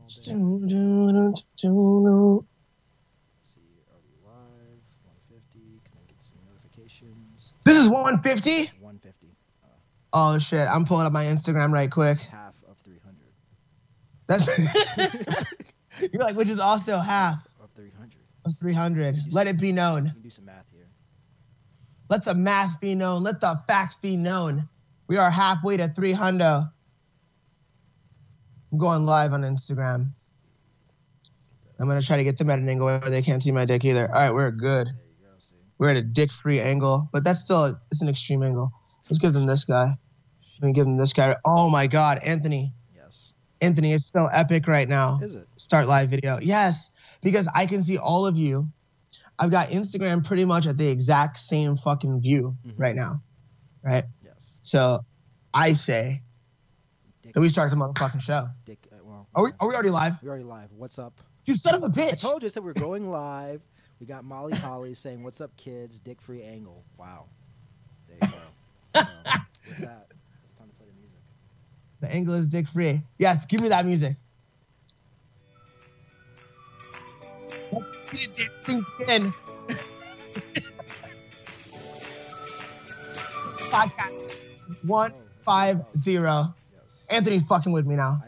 all day. Let's see, are we live? 150. Can I get some notifications? This is 150? 150. Oh shit! I'm pulling up my Instagram right quick. Half of 300. That's you're like, which is also half Of 300. of 300. Let it be known. You can do some math here. Let the math be known. Let the facts be known. We are halfway to 300. I'm going live on Instagram. I'm gonna try to get them at an angle where they can't see my dick either. All right, we're good. There you go. See. We're at a dick-free angle, but that's still it's an extreme angle. Let's give them this guy. Let me give them this guy. Oh my God, Anthony. Yes. Anthony, it's so epic right now. Is it? Start live video. Yes, because I can see all of you. I've got Instagram pretty much at the exact same fucking view right now, right? Yes. So I say Dick, that we start the motherfucking show. Dick, well, Are we already live? we're already live. What's up? You son of a bitch. I told you. I said we're going live. We got Molly Holly saying, "What's up, kids? Dick free angle." Wow. There you go. So, with that, it's time to play the music. The angle is dick free. Yes, give me that music. Let's get it sink in. Podcast 150. Yes. Anthony's fucking with me now.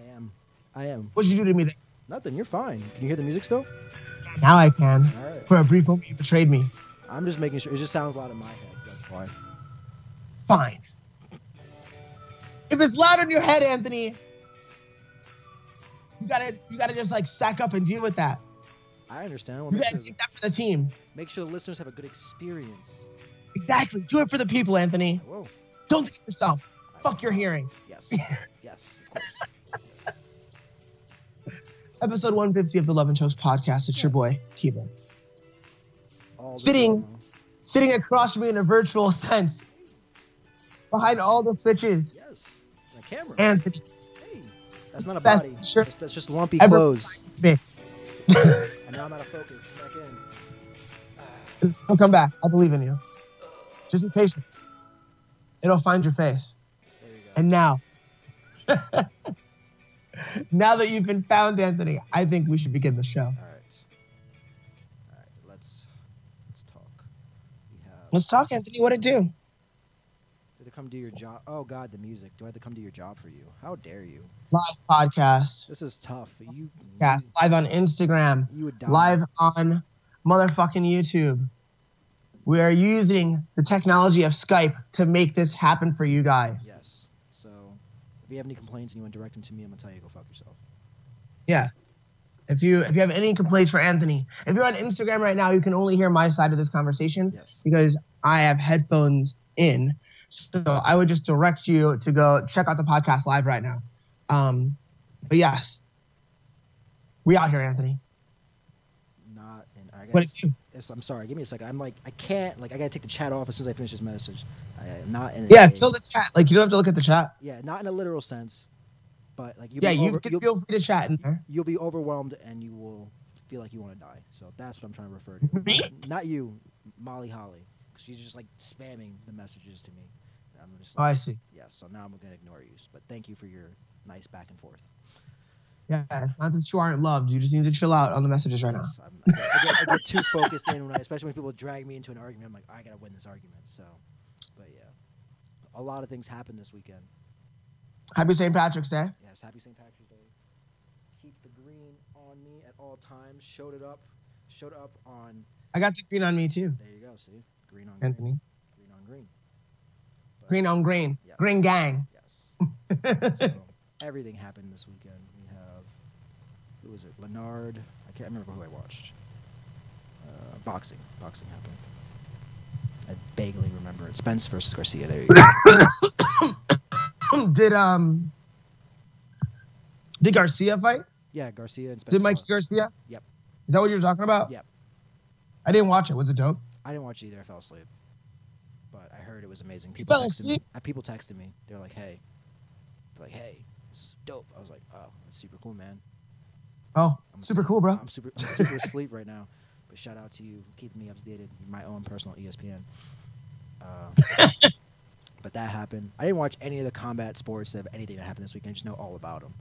I am. What'd you do to me? Nothing. You're fine. Can you hear the music still? Now I can. All right. For a brief moment, you betrayed me. I'm just making sure. It just sounds loud in my head. So that's why. Fine. If it's loud in your head, Anthony, you gotta just like sack up and deal with that. I understand. Well, You gotta take that for the team. make sure the listeners have a good experience. Exactly. Do it for the people, Anthony. Whoa. Don't do it yourself. Fuck your hearing. Yes. Yes. Of course. Yes. Episode 150 of the Love and Chokes podcast. It's your boy, Kiba. All the Sitting- drama. Sitting across from me in a virtual sense, behind all the switches, Yes. The camera. Anthony. Hey. That's not a Best body. shirt That's just lumpy ever clothes. Bitch. And now I'm out of focus. Come back in. It'll come back. I believe in you. Just be patient. It'll find your face. There you go. And now, now that you've been found, Anthony, I think we should begin the show. All right. All right. Let's talk. We have. Let's talk, Anthony. What it do? Do I have to come do your job? Oh God, the music. Do I have to come do your job for you? How dare you? Live podcast. This is tough. You Live on Instagram. You would die. Live on motherfucking YouTube. We are using the technology of Skype to make this happen for you guys. Yes. So if you have any complaints and you want to direct them to me, I'm gonna tell you go fuck yourself. Yeah. If you have any complaints for Anthony, if you're on Instagram right now, you can only hear my side of this conversation Yes. because I have headphones in. So I would just direct you to go check out the podcast live right now. But yes, we out here, Anthony. Not in. I What guess. did you? Yes, I'm sorry. Give me a second. I'm like I can't. Like I gotta take the chat off as soon as I finish this message. I'm not in. Yeah, kill the chat. Like you don't have to look at the chat. Yeah, not in a literal sense, but like Yeah, you can feel free to chat in there. you'll be overwhelmed and you will feel like you want to die. So that's what I'm trying to refer to. Me? Not you, Molly Holly, because she's just like spamming the messages to me. And I'm just Oh, like, I see. yeah. So now I'm gonna ignore you. But thank you for your nice back and forth. Yeah, it's not that you aren't loved. You just need to chill out on the messages right now. Yes, I get too focused in especially when people drag me into an argument. I'm like, I gotta win this argument. So, but yeah, a lot of things happened this weekend. Happy St. Patrick's Day. Yes, happy St. Patrick's Day. Keep the green on me at all times. Showed up on. I got the green on me too, There you go. See, green on Anthony. green. Green on green. But- Green on green. Yes. Green gang. Yes. So everything happened this weekend. We have who was it? Leonard. I can't remember who I watched. Boxing happened. I vaguely remember it. Spence versus Garcia. There you go. Did Garcia fight? Yeah, Garcia and Spence. Did Mikey fought. Garcia? Yep. Is that what you were talking about? Yep. I didn't watch it. Was it dope? I didn't watch it either. I fell asleep. But I heard it was amazing. You People fell texted me. asleep? People texted me. They're like, "Hey," this is dope. I was like, "Oh, that's super cool, man." Oh, I'm super asleep. cool, bro. I'm super asleep right now. But shout out to you, keeping me updated. My own personal ESPN. But that happened. I didn't watch any of the combat sports of anything that happened this weekend. I just know all about them.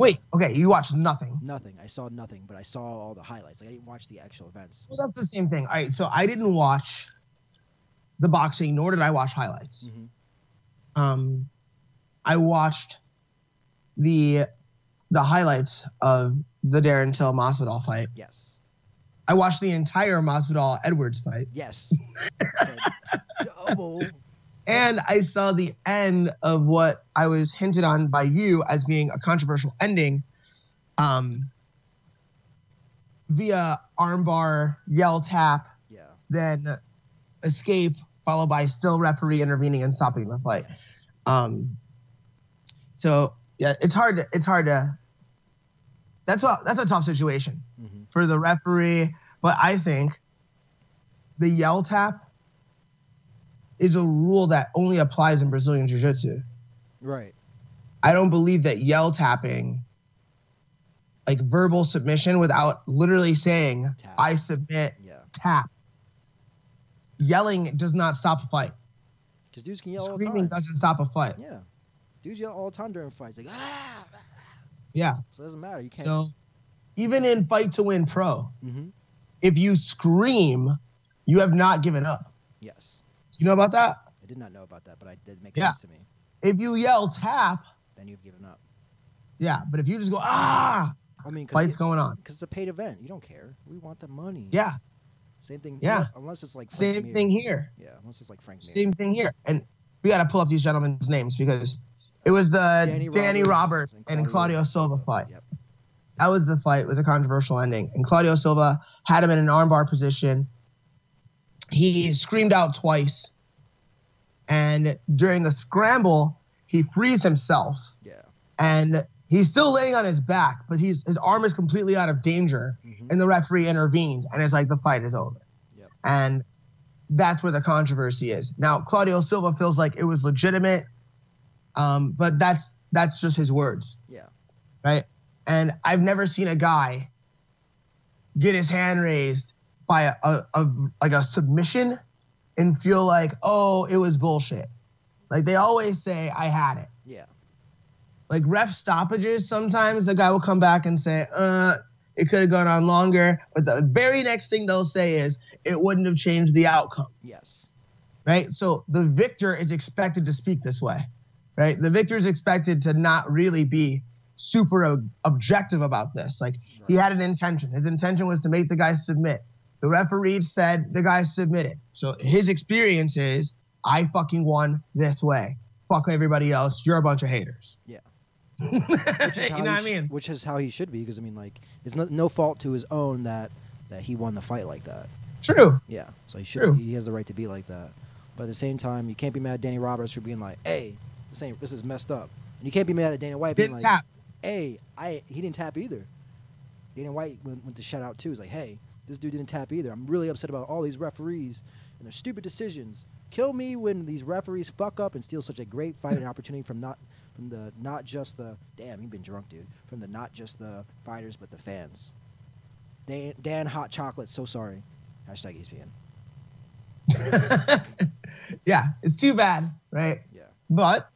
Wait, okay, you watched nothing. Nothing. I saw nothing, but I saw all the highlights. Like, I didn't watch the actual events. Well, that's the same thing. All right, so I didn't watch the boxing, nor did I watch highlights. I watched the highlights of the Darren Till Masvidal fight. Yes. I watched the entire Masvidal Edwards fight. Yes. Double. And I saw the end of what I was hinted on by you as being a controversial ending, via armbar, yell tap, then escape, followed by still referee intervening and stopping the fight. Yes. So yeah, it's hard to. That's a tough situation for the referee, but I think the yell tap is a rule that only applies in Brazilian Jiu-Jitsu. Right. I don't believe that yell tapping, like verbal submission without literally saying, tap. I submit, tap. Yelling does not stop a fight. Because dudes can yell all the Screaming time. doesn't stop a fight. Yeah. Dudes yell all the time during fights. Like, ah! Yeah. So it doesn't matter. You can't. So even in Fight to Win Pro, Mm-hmm. if you scream, you have not given up. Yes. Do you know about that? I did not know about that, but it did make sense to me. If you yell tap, Then you've given up. yeah. But if you just go, ah, I mean, fight's going on. Because it's a paid event. You don't care. We want the money. Yeah. Same thing. Yeah. Unless it's like Frank Same Mir. thing here. Yeah. Unless it's like Frank Mir. Same thing here. And we got to pull up these gentlemen's names because it was the Danny Roberts and Claudio Silva fight. Yep. That was the fight with a controversial ending. And Claudio Silva had him in an armbar position. He screamed out twice. And during the scramble, he frees himself. Yeah. And he's still laying on his back, but his arm is completely out of danger. And the referee intervenes, and it's like the fight is over. Yep. And that's where the controversy is. Now, Claudio Silva feels like it was legitimate, but that's just his words. Yeah. Right? And I've never seen a guy get his hand raised by a submission and feel like, oh, it was bullshit. Like they always say, I had it. Yeah. Like ref stoppages, sometimes the guy will come back and say, it could have gone on longer. But the very next thing they'll say is, it wouldn't have changed the outcome. Yes. Right? So the victor is expected to speak this way. Right? The victor is expected to not really be super objective about this. Like he had an intention. His intention was to make the guy submit. The referee said the guy submitted. So his experience is, I fucking won this way. Fuck everybody else. You're a bunch of haters. Yeah. You know what I mean? Which is how he should be, because I mean, like, it's no fault to his own that he won the fight like that. True. Yeah. So he should. He has the right to be like that. But at the same time, you can't be mad at Danny Roberts for being like, hey, this is messed up. And you can't be mad at Dana White being like, tap. Hey, he didn't tap either. Dana White went to shout out too. He's like, hey, this dude didn't tap either. I'm really upset about all these referees and their stupid decisions. Kill me when these referees fuck up and steal such a great fight and opportunity from not just the damn, you've been drunk, dude. From the not just the fighters but the fans. Dan Hot Chocolate, so sorry. Hashtag ESPN. Yeah, it's too bad, right? Yeah. But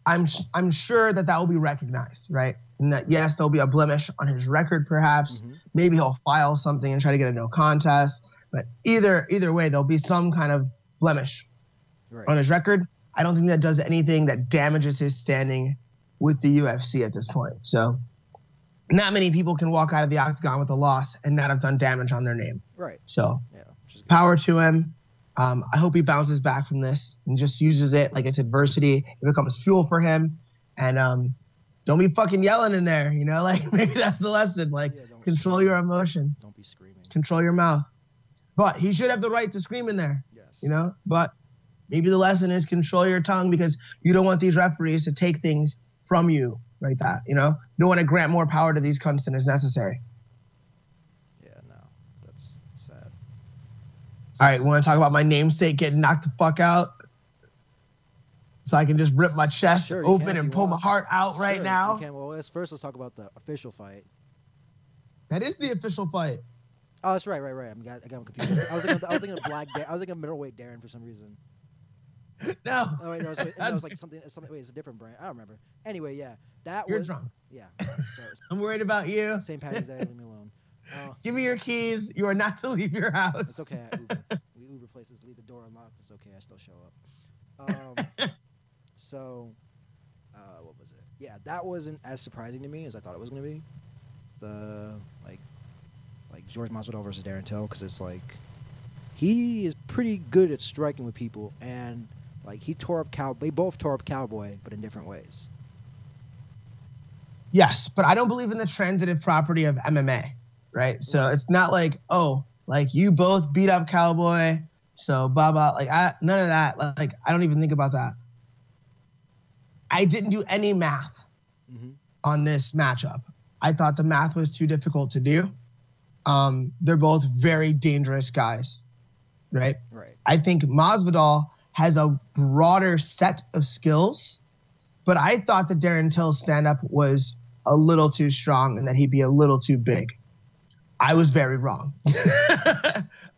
I'm sure that will be recognized, right? And that yes, there'll be a blemish on his record, perhaps. Maybe he'll file something and try to get a no contest. But either way, there'll be some kind of blemish on his record. I don't think that does anything that damages his standing with the UFC at this point. So not many people can walk out of the octagon with a loss and not have done damage on their name. Right. So power to him. I hope he bounces back from this and just uses it like it's adversity. It becomes fuel for him. And don't be fucking yelling in there, you know? Like maybe that's the lesson. Like control your emotion. Don't be screaming. Control your mouth. But he should have the right to scream in there. Yes. You know? But maybe the lesson is control your tongue because you don't want these referees to take things from you like that, you know? You don't want to grant more power to these cunts than is necessary. Yeah, no. That's sad. All right, want to talk about my namesake getting knocked the fuck out? So I can just rip my chest open and pull my heart out right now? You can. Well, let's talk about the official fight. That is the official fight. Oh, that's right. I got confused. I was thinking of Black Darren. I was thinking of middleweight Darren for some reason. No. Oh, wait, that was like something. Wait, it's a different brand. I don't remember. Anyway, yeah, You're drunk. Yeah. So I'm worried about you. St. Patty's Day, leave me alone. Give me your keys. You are not to leave your house. It's okay. I Uber. We Uber places, leave the door unlocked. It's okay. I still show up. So, what was it? Yeah, that wasn't as surprising to me as I thought it was gonna be. The like George Masvidal versus Darren Till, because it's like he is pretty good at striking with people, and like he tore up They both tore up Cowboy, but in different ways. Yes, but I don't believe in the transitive property of MMA, right? So it's not like, oh, like you both beat up Cowboy, so blah blah. Like none of that. Like I don't even think about that. I didn't do any math on this matchup. I thought the math was too difficult to do. They're both very dangerous guys, right? Right. I think Masvidal has a broader set of skills, but I thought that Darren Till's stand-up was a little too strong and that he'd be a little too big. I was very wrong.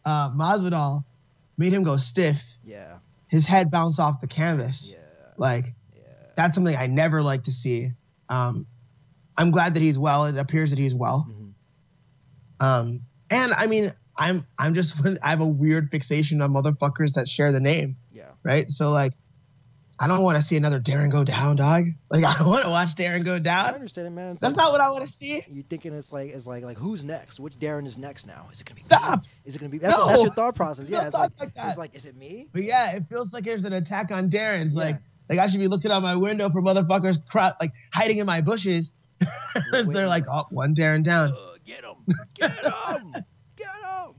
Masvidal made him go stiff. Yeah. His head bounced off the canvas. Yeah. That's something I never like to see. I'm glad that he's well. It appears that he's well. And I mean, I have a weird fixation on motherfuckers that share the name. Yeah. Right. So like, I don't want to see another Darren go down, dog. Like I don't want to watch Darren go down. I understand it, man. That's not what I want to see. You're thinking it's like who's next? Which Darren is next now? Is it gonna be Stop? me? Is it gonna be? That's your thought process. Yeah. It's that. like, is it me? But yeah, it feels like there's an attack on Darren's. Yeah. Like I should be looking out my window for motherfuckers like hiding in my bushes. They're like, oh, one Darren down. Get him! Get him! Get him!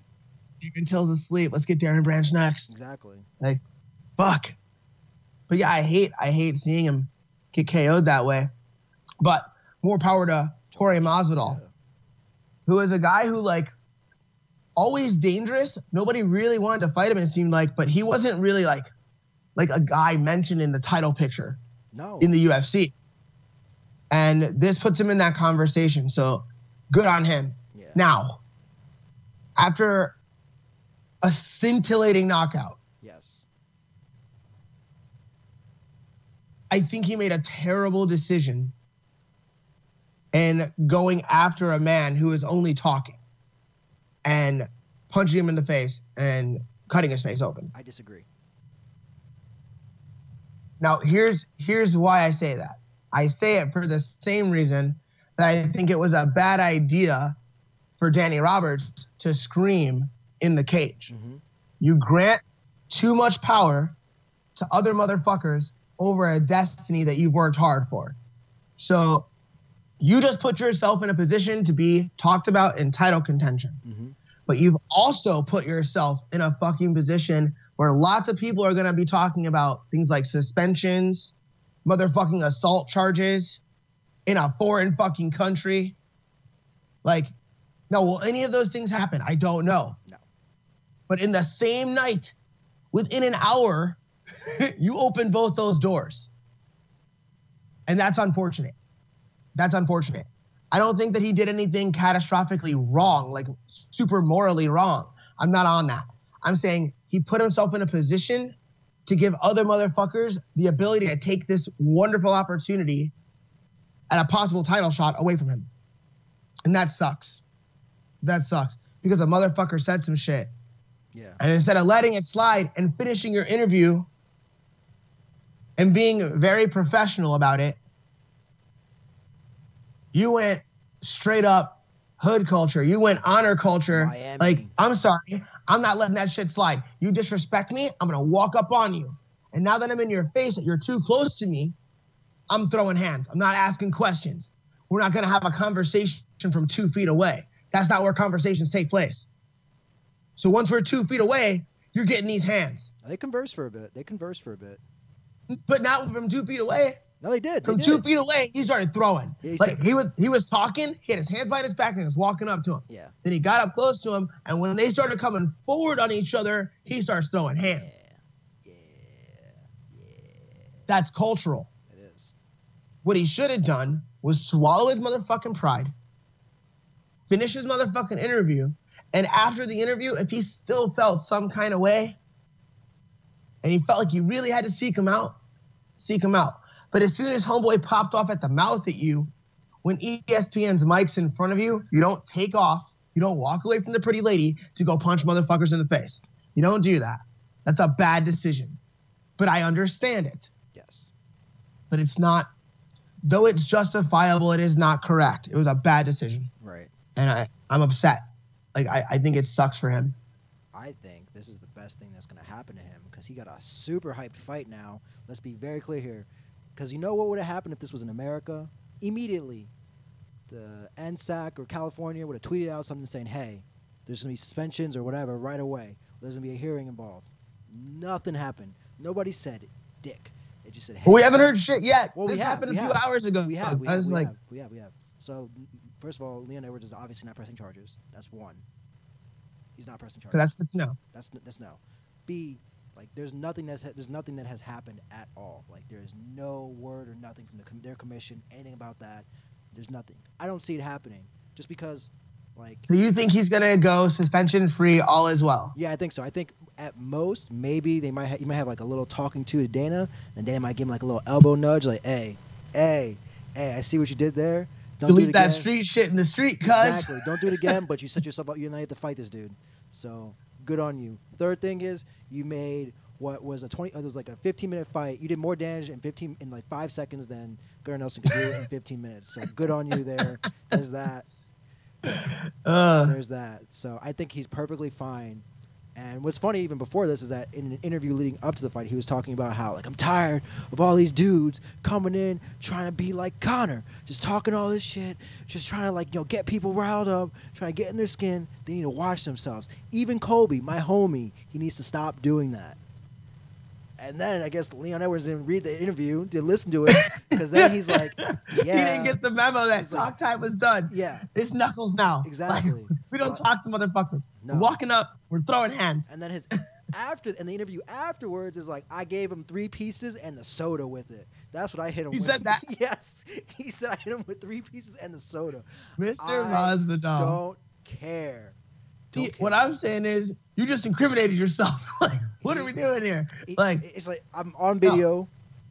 Darren Till's asleep. Let's get Darren Branch next. Exactly. Like, fuck. But yeah, I hate seeing him get KO'd that way. But more power to Jorge Masvidal, who is a guy who like always dangerous. Nobody really wanted to fight him, it seemed like, but he wasn't really like a guy mentioned in the title picture in the UFC. And this puts him in that conversation. So good on him. Yeah. Now, after a scintillating knockout, yes, I think he made a terrible decision in going after a man who is only talking and punching him in the face and cutting his face open. I disagree. Now, here's why I say that. I say it for the same reason that I think it was a bad idea for Danny Roberts to scream in the cage. You grant too much power to other motherfuckers over a destiny that you've worked hard for. So you just put yourself in a position to be talked about in title contention. But you've also put yourself in a fucking position where lots of people are going to be talking about things like suspensions, motherfucking assault charges in a foreign fucking country. Like, no, will any of those things happen? I don't know. No. But in the same night, within an hour, you open both those doors. And that's unfortunate. That's unfortunate. I don't think that he did anything catastrophically wrong, like super morally wrong. I'm not on that. I'm saying he put himself in a position to give other motherfuckers the ability to take this wonderful opportunity and a possible title shot away from him. And that sucks. That sucks. Because a motherfucker said some shit. Yeah. And instead of letting it slide and finishing your interview and being very professional about it, you went straight up hood culture. You went honor culture. Miami. Like, I'm sorry. I'm not letting that shit slide. You disrespect me, I'm going to walk up on you. And now that I'm in your face, that you're too close to me, I'm throwing hands. I'm not asking questions. We're not going to have a conversation from 2 feet away. That's not where conversations take place. So once we're 2 feet away, you're getting these hands. They converse for a bit. But not from 2 feet away. No, they did. From 2 feet away, he started throwing. Yeah, he was talking, he had his hands behind his back, and he was walking up to him. Yeah. Then he got up close to him, and when they started coming forward on each other, he starts throwing hands. Yeah. That's cultural. It is. What he should have done was swallow his motherfucking pride, finish his motherfucking interview, and after the interview, if he still felt some kind of way, and he felt like you really had to seek him out, seek him out. But as soon as homeboy popped off at the mouth at you when ESPN's mic's in front of you, you don't take off. You don't walk away from the pretty lady to go punch motherfuckers in the face. You don't do that. That's a bad decision. But I understand it. Yes. But it's not, though it's justifiable, it is not correct. It was a bad decision. Right. And I'm upset. Like, I think it sucks for him. I think this is the best thing that's going to happen to him because he got a super hyped fight now. Let's be very clear here. Because you know what would have happened if this was in America? Immediately, the NSAC or California would have tweeted out something saying, hey, there's going to be suspensions or whatever right away. There's going to be a hearing involved. Nothing happened. Nobody said dick. They just said, hey. Well, we haven't heard shit yet. Well, this happened a few hours ago. We have. So, first of all, Leon Edwards is obviously not pressing charges. That's one. He's not pressing charges. That's no. That's no. B, like there's nothing that has happened at all. Like there is no word or nothing from their commission, anything about that. There's nothing. I don't see it happening. Just because, like. So you think he's gonna go suspension free, all as well? Yeah, I think so. I think at most maybe you might have like a little talking to Dana, and Dana might give him like a little elbow nudge, like, hey, I see what you did there. Don't delete that street shit in the street, cuz. Exactly. Don't do it again, but you set yourself up. You're not have to fight this dude. So good on you. Third thing is you made what was it was like a 15-minute fight. You did more damage in like 5 seconds than Gunnar Nelson could do in 15 minutes. So good on you there. There's that. There's that. So I think he's perfectly fine. And what's funny even before this is that in an interview leading up to the fight, he was talking about how, like, I'm tired of all these dudes coming in trying to be like Conor, just talking all this shit, just trying to, like, get people riled up, trying to get in their skin. They need to watch themselves. Even Colby, my homie, he needs to stop doing that. And then I guess Leon Edwards didn't read the interview, didn't listen to it, because then he's like, yeah. He didn't get the memo that talk time was done. Yeah. It's knuckles now. Exactly. Like, we don't talk to motherfuckers. No. We're walking up, we're throwing hands. And then the interview afterwards is like, I gave him 3 pieces and the soda with it. That's what I hit him with. He said that? Yes. He said I hit him with 3 pieces and the soda. Mr. Masvidal. Don't care. What I'm saying is, you just incriminated yourself. Like, what are we doing here? Like, it's like I'm on video. No.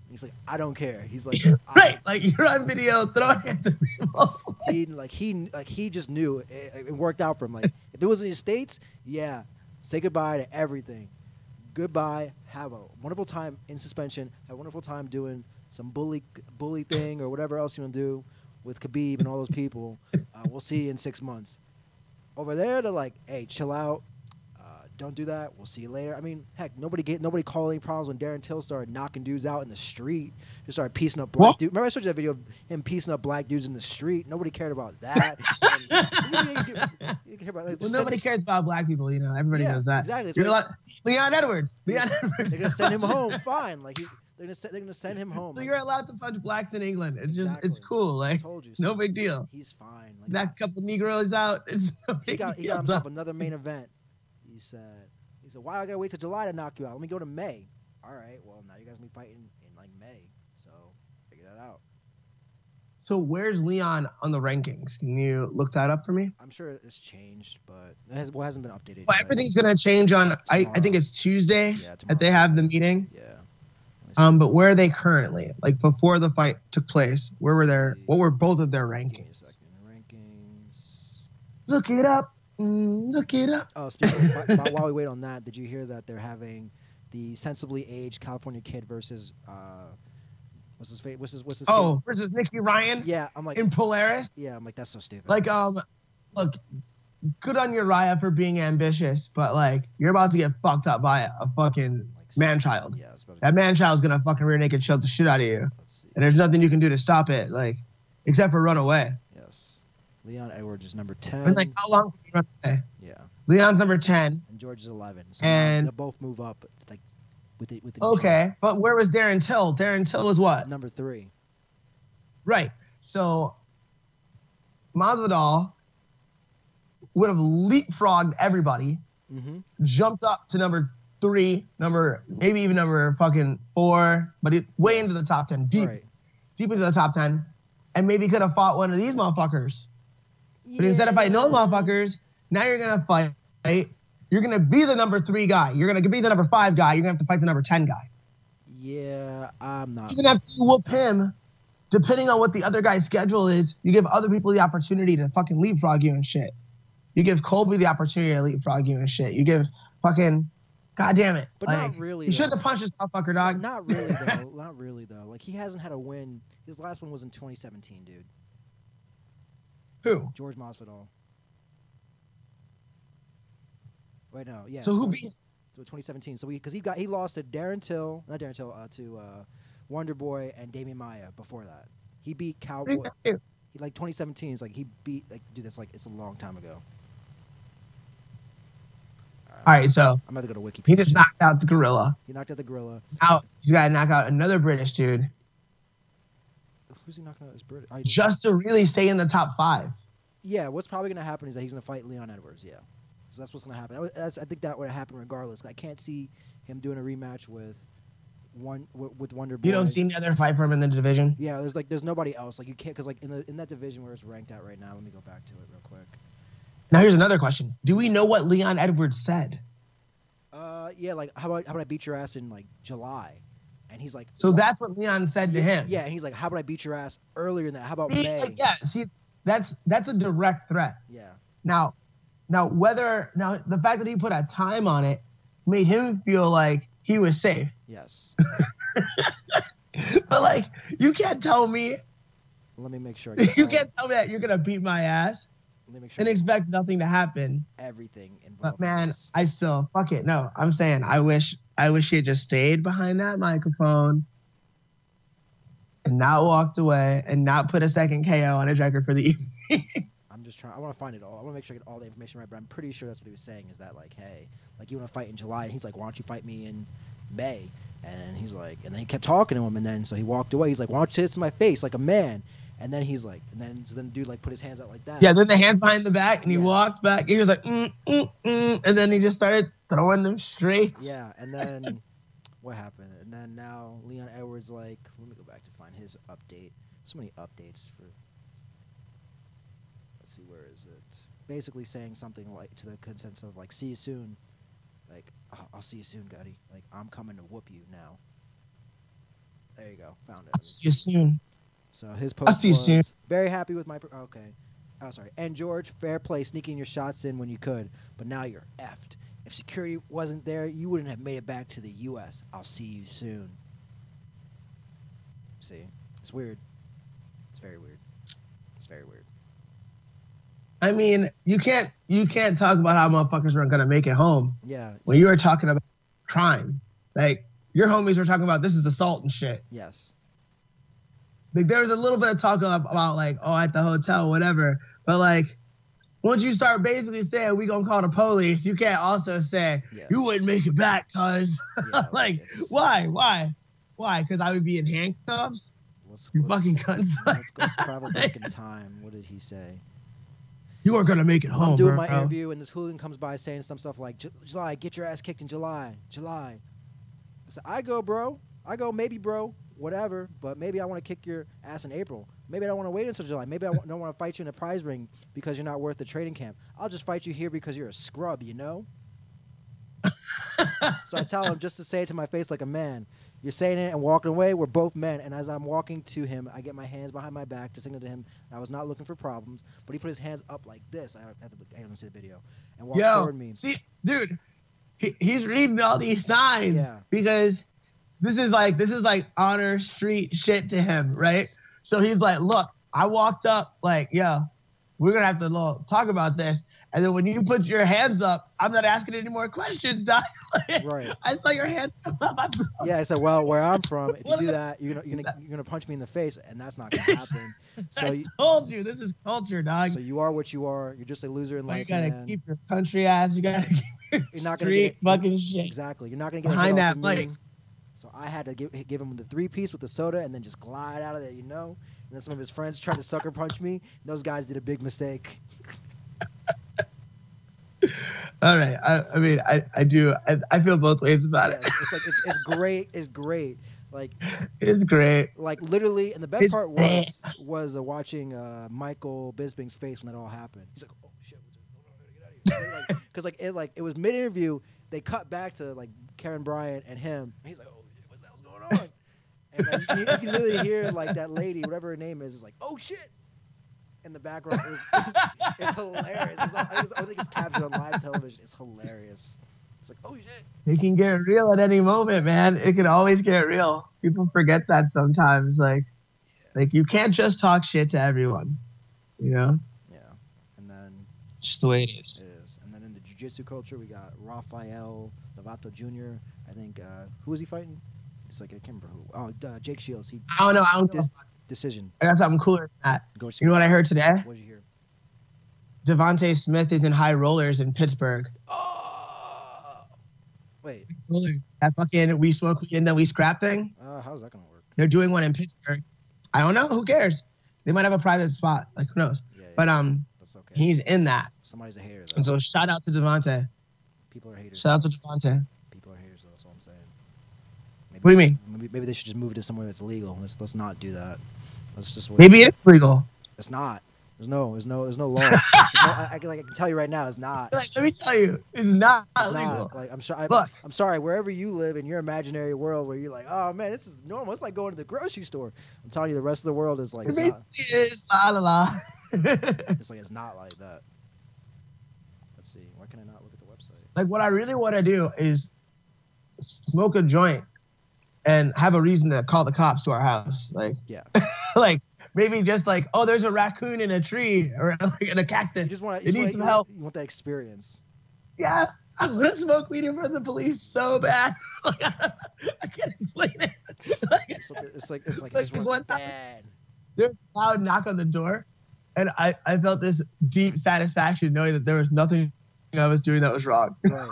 He's like, I don't care. He's like, right, like you're on video throwing hands at people. he just knew it worked out for him. Like, if it was in the States, yeah, say goodbye to everything. Goodbye. Have a wonderful time in suspension. Have a wonderful time doing some bully thing or whatever else you want to do with Khabib and all those people. We'll see you in 6 months. Over there, they're like, hey, chill out. Don't do that. We'll see you later. I mean, heck, nobody called any problems when Darren Till started knocking dudes out in the street. Just started piecing up black dudes. Remember I showed you that video of him piecing up black dudes in the street? Nobody cared about that. Nobody cares about black people. Everybody knows that. Exactly. Leon Edwards. They're gonna send him home. Fine. Like they're gonna send him home. So you're allowed to punch blacks in England. It's just it's cool. Like, I told you so. No big deal. He's fine. Like, that couple Negroes out. It's no big deal. He got himself another main event. He said, why I gotta wait till July to knock you out? Let me go to May. All right, well, now you guys will be fighting in like May, so figure that out. So where's Leon on the rankings? Can you look that up for me? I'm sure it's changed, but it hasn't been updated. Well, everything's gonna change on. I think it's Tuesday that they have the meeting. Yeah. But where are they currently? Like before the fight took place, where were their? What were both of their rankings? Give me a second. Rankings. Look it up. Look it up. Oh, speaking while we wait on that, did you hear that they're having the sensibly aged California kid versus what's his face? What's his kid? Versus Nicky Ryan? Yeah, I'm like in Polaris. Yeah, I'm like that's so stupid. Like look, good on Uriah for being ambitious, but like you're about to get fucked up by a fucking man child. Yeah, that man child's gonna fucking rear naked choke the shit out of you, and there's nothing you can do to stop it, like except for run away. Leon Edwards is number 10. And like, how long can you run away? Yeah. Leon's number 10. And George is 11. So and they'll both move up, like with the okay, but where was Darren Till? Darren Till was what? Number 3. Right. So Masvidal would have leapfrogged everybody, jumped up to number 3, maybe even number fucking 4, but way into the top 10, deep into the top 10, and maybe could have fought one of these motherfuckers. But instead of fighting those motherfuckers, now you're going to fight. You're going to be the number 3 guy. You're going to be the number 5 guy. You're going to have to fight the number 10 guy. Yeah, I'm not. Even after you whoop him, depending on what the other guy's schedule is, you give other people the opportunity to fucking leapfrog you and shit. You give Colby the opportunity to leapfrog you and shit. You give fucking, God damn it. But like, not really. He shouldn't have punched this motherfucker, dog. Not really though. Not really though. Like he hasn't had a win. His last one was in 2017, dude. Who? George Masvidal. Wait, no, yeah. So who beat? 2017. So he lost to to Wonder Boy and Damian Maia before that. He beat Cowboy. He 2017 is like he beat dude. That's like it's a long time ago. All right, so I'm about to go to Wikipedia. He just knocked out the gorilla. He knocked out the gorilla. Now he's got to knock out another British dude. Who's he knocking out? Is British? Just to really stay in the top 5. Yeah, what's probably gonna happen is that he's gonna fight Leon Edwards. Yeah, so that's what's gonna happen. I think that would happen regardless. I can't see him doing a rematch with Wonder Boy. You don't see any other fight for him in the division? Yeah, there's nobody else. Like you can't because like in that division where it's ranked at right now. Let me go back to it real quick. Now here's another question. Do we know what Leon Edwards said? Yeah, like how about I beat your ass in like July? And he's like, so that's what Leon said to him. Yeah, and he's like, how about I beat your ass earlier than that? How about May? Yeah, see, that's a direct threat. Yeah. Now the fact that he put a time on it made him feel like he was safe. Yes. But like, you can't tell me. Let me make sure. You can't tell me that you're gonna beat my ass. Let me make sure and expect nothing to happen. Everything involved. But man, I still fuck it. No, I'm saying I wish he had just stayed behind that microphone and not walked away and not put a second KO on his record for the evening. I'm just trying. I want to find it all. I want to make sure I get all the information right. But I'm pretty sure that's what he was saying. Is that like, hey, like you want to fight in July? And he's like, why don't you fight me in May? And he's like, and then he kept talking to him, and then so he walked away. He's like, why don't you say this to my face like a man? And then he's like, so then the dude like put his hands out like that. Yeah, then the hands behind the back, and he walked back. He was like, and then he just started throwing them straight. Yeah, and then what happened? And then now Leon Edwards like, let me go back to find his update. So many updates for. Let's see, where is it? Basically saying something like to the consensus of like, see you soon. Like, I'll see you soon, Gotti. Like, I'm coming to whoop you now. There you go, found it. I'll see you soon. So his post was very happy with my. Okay. Oh, sorry. And George, fair play, sneaking your shots in when you could, but now you're effed. If security wasn't there, you wouldn't have made it back to the U.S. I'll see you soon. See, it's weird. It's very weird. It's very weird. I mean, you can't talk about how motherfuckers aren't gonna make it home. Yeah. When you were talking about crime, like your homies were talking about this is assault and shit. Yes. Like there was a little bit of talk about like, oh, at the hotel, whatever. But like, once you start basically saying we gonna call the police, you can't also say you wouldn't make it back, cuz. Yeah, like, why? Because I would be in handcuffs. You fucking cunts. Let's travel back in time. What did he say? You aren't gonna make it home. I'm doing my interview, and this hooligan comes by saying some stuff like, "July, get your ass kicked in July." I said, "I go, bro. I go, maybe, bro. Whatever, but maybe I want to kick your ass in April. Maybe I don't want to wait until July. Maybe I don't want to fight you in a prize ring because you're not worth the training camp. I'll just fight you here because you're a scrub, you know?" So I tell him just to say it to my face like a man. You're saying it and walking away. We're both men. And as I'm walking to him, I get my hands behind my back to signal to him I was not looking for problems. But he put his hands up like this. I haven't seen the video. And walks toward me. See, dude, he's reading all these signs because this is like honor street shit to him, right? Yes. So he's like, look, I walked up like, yo, we're going to have to talk about this. And then when you put your hands up, I'm not asking any more questions, Doc. Right. I saw your hands come up. Yeah, I said, well, where I'm from, if you do that, you're gonna punch me in the face, and that's not gonna happen. So I told you, this is culture, dog. So you are what you are. You're just a loser in life. You gotta keep your country ass. You gotta keep your you're not gonna get fucking shit. Exactly. You're not gonna get behind that mic. So I had to give him the 3-piece with the soda, and then just glide out of there, you know. And then some of his friends tried to sucker punch me. And those guys did a big mistake. All right. I mean, I do. I feel both ways about it. It's like it's great. It's great. Like it's great. Like literally, and the best part was watching Michael Bisping's face when that all happened. He's like, "Oh shit, get out of here!" Because it was mid interview. They cut back to like Karen Bryant and him. And he's like, "Oh, what the hell's going on?" And you can literally hear like that lady, whatever her name is like, "Oh shit!" in the background. It's hilarious. I think it's captured on live television. It's hilarious. It's like, "Oh shit!" It can get real at any moment, man. It can always get real. People forget that sometimes. Like you can't just talk shit to everyone, you know? Yeah. And then just the way it is. It is. And then in the jiu-jitsu culture, we got Rafael Lovato Jr. I think who was he fighting? It's like I can't remember who. Oh, Jake Shields. I don't know. I don't decision. I got something cooler than that. You know what I heard today? What did you hear? Devontae Smith is in High Rollers in Pittsburgh. Oh! Wait. Rollers. That fucking we smoke weed and then we scrap thing? How's that going to work? They're doing one in Pittsburgh. I don't know. Who cares? They might have a private spot. Like, who knows? Yeah, but that's okay. He's in that. Somebody's a hater, though. And so shout out to Devontae. People are haters. Shout out to Devontae. People are haters, though. That's all I'm saying. What do you mean? Maybe they should just move to somewhere that's legal. Let's not do that. Let's just wait. Maybe it's legal. It's not. There's no laws. I can tell you right now, it's not. Like, let me tell you, it's not legal. Like I'm sorry. Wherever you live in your imaginary world, where you're like, oh man, this is normal. It's like going to the grocery store. I'm telling you, the rest of the world is like. It is la. It's like it's not like that. Let's see. Why can I not look at the website? Like what I really want to do is smoke a joint and have a reason to call the cops to our house. Like yeah. Like. Maybe just like, oh, there's a raccoon in a tree or like in a cactus. You just want some help. You want that experience. Yeah, I want to smoke weed in front of the police so bad. Like, I can't explain it. It's like I just want bad. There's a loud knock on the door, and I felt this deep satisfaction knowing that there was nothing I was doing that was wrong. Right.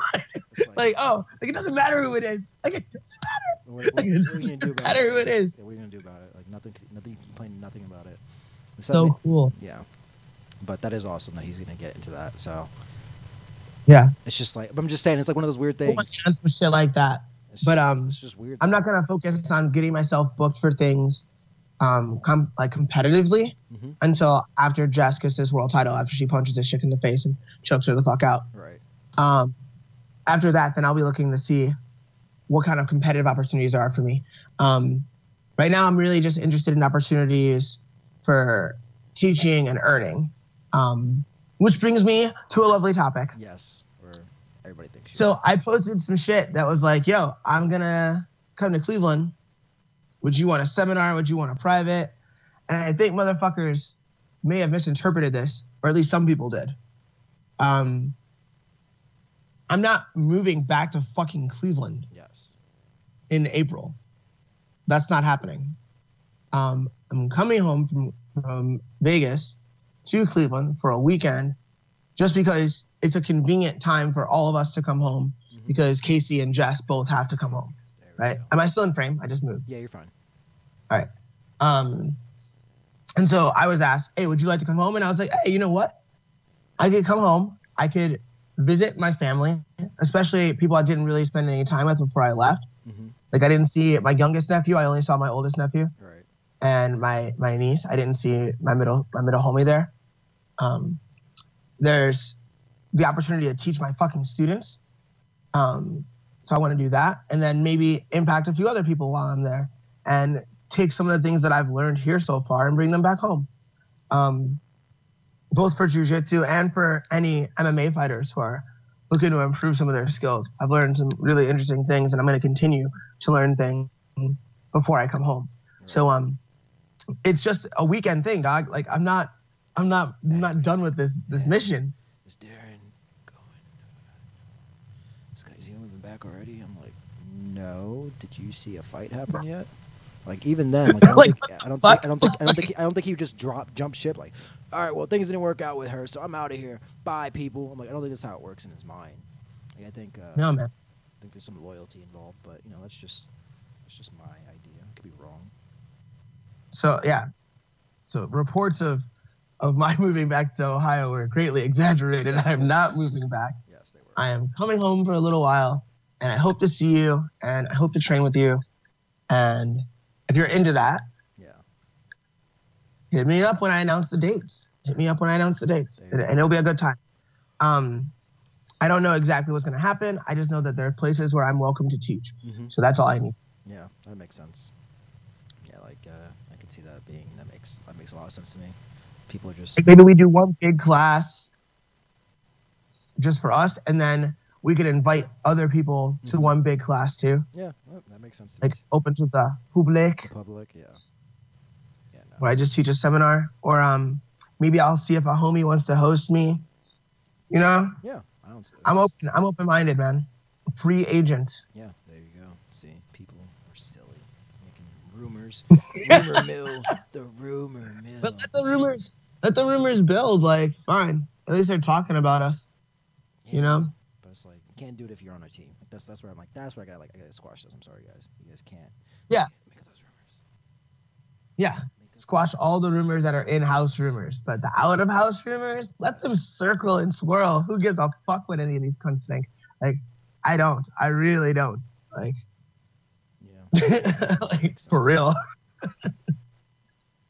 Like it doesn't matter who it is. Like it doesn't matter. What are you gonna do about it? Matter who it is. Yeah, what are you gonna do about it? Like nothing. You can complain nothing about it. So cool. Yeah, but that is awesome that he's gonna get into that. So yeah, it's just like I'm just saying, it's like one of those weird things. Some shit like that. It's just weird. I'm not gonna focus on getting myself booked for things, competitively until after Jess gets this world title. After she punches this chick in the face and chokes her the fuck out. Right. After that, then I'll be looking to see what kind of competitive opportunities there are for me. Right now, I'm really just interested in opportunities for teaching and earning, which brings me to a lovely topic. Yes, where everybody thinks. So I posted some shit that was like, yo, I'm going to come to Cleveland. Would you want a seminar? Would you want a private? And I think motherfuckers may have misinterpreted this, or at least some people did. I'm not moving back to fucking Cleveland. Yes. In April. That's not happening. I'm coming home from Vegas to Cleveland for a weekend just because it's a convenient time for all of us to come home because Casey and Jess both have to come home. Right? Am I still in frame? I just moved. Yeah, you're fine. All right. And so I was asked, hey, would you like to come home? And I was like, hey, you know what? I could come home. I could visit my family, especially people I didn't really spend any time with before I left. Like I didn't see my youngest nephew. I only saw my oldest nephew. Right. And my niece. I didn't see my middle homie there. There's the opportunity to teach my fucking students. So I want to do that. And then maybe impact a few other people while I'm there and take some of the things that I've learned here so far and bring them back home. Both for jiu-jitsu and for any MMA fighters who are looking to improve some of their skills. I've learned some really interesting things, and I'm going to continue to learn things before I come home. Right. So it's just a weekend thing, dog. Like I'm not done with this mission. Is Darren going? Is he moving back already? I'm like, no. Did you see a fight happen yet? Like even then, like, I don't think he would just jump ship. Like, all right, well things didn't work out with her, so I'm out of here. Bye, people. I'm like, I don't think that's how it works in his mind. Like, I think no, man. I think there's some loyalty involved, but that's just my idea. I could be wrong. So yeah, so reports of my moving back to Ohio were greatly exaggerated. Yes, I am not moving back. Yes, they were. I am coming home for a little while, and I hope to see you, and I hope to train with you, and if you're into that, hit me up when I announce the dates. And it'll be a good time. I don't know exactly what's going to happen. I just know that there are places where I'm welcome to teach. So that's all I need. Yeah, that makes sense. like I can see that makes a lot of sense to me. People are just like maybe we do one big class just for us, and then we could invite other people to one big class too. Yeah, well, that makes sense. Like open to the public. The public, yeah. Yeah, no. Where I just teach a seminar, or maybe I'll see if a homie wants to host me. You know? Yeah, I'm open. I'm open-minded, man. Free agent. Yeah, there you go. See, people are silly, making rumors. Rumor mill, the rumor mill. But let the rumors build. Like, fine. At least they're talking about us. Yeah, you know? But it's like, you can't do it if you're on a team. Like, that's where I'm like, that's where I gotta squash this. I'm sorry, guys. You guys can't. Yeah. Make up those rumors. Yeah. Squash all the rumors that are in-house rumors, but the out-of-house rumors, let them circle and swirl. Who gives a fuck what any of these cunts think? Like, I don't. I really don't. Like, yeah. like for real.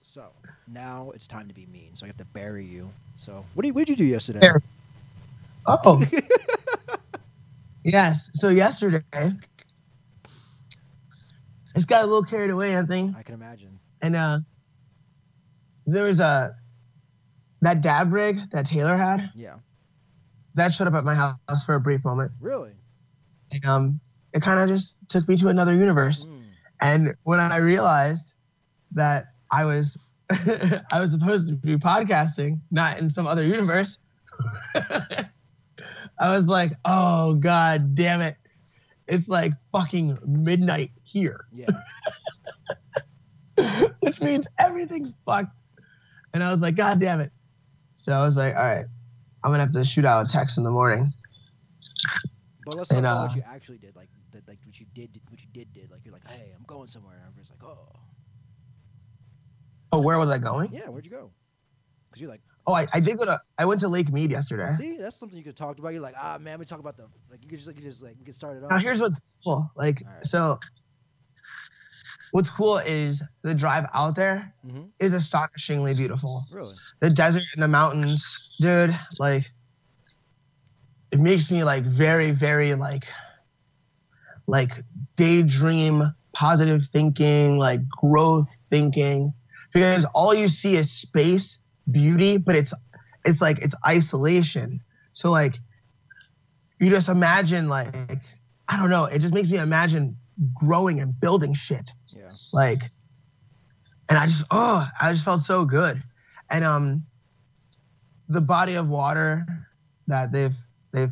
So now it's time to be mean. So I have to bury you. So what did you do yesterday? There. Oh. Yes. So yesterday, I just got a little carried away, Anthony. I can imagine. And there was that dab rig that Taylor had. Yeah. That showed up at my house for a brief moment. Really? And, it kind of just took me to another universe. And when I realized that I was I was supposed to be podcasting, not in some other universe, I was like, oh god damn it. It's like fucking midnight here. Yeah. Which means everything's fucked. And I was like, god damn it. So I was like, all right, I'm gonna have to shoot out a text in the morning. But let's talk about what you actually did, like what you did. Like you're like, hey, I'm going somewhere, and everybody's like, oh. Oh, where was I going? Yeah, where'd you go? Because you're like, oh, I went to Lake Mead yesterday. See, that's something you could talk about. You're like, man, we talk about we could start it off. Now here's what's cool. Like, right. So what's cool is the drive out there is astonishingly beautiful. Really? The desert and the mountains, dude, like, it makes me like very, very like daydream, positive thinking, like growth thinking, because all you see is space, beauty, but it's isolation. So like, you just imagine like, I don't know, it just makes me imagine growing and building shit. Yeah. Like, and I just felt so good. And the body of water that they've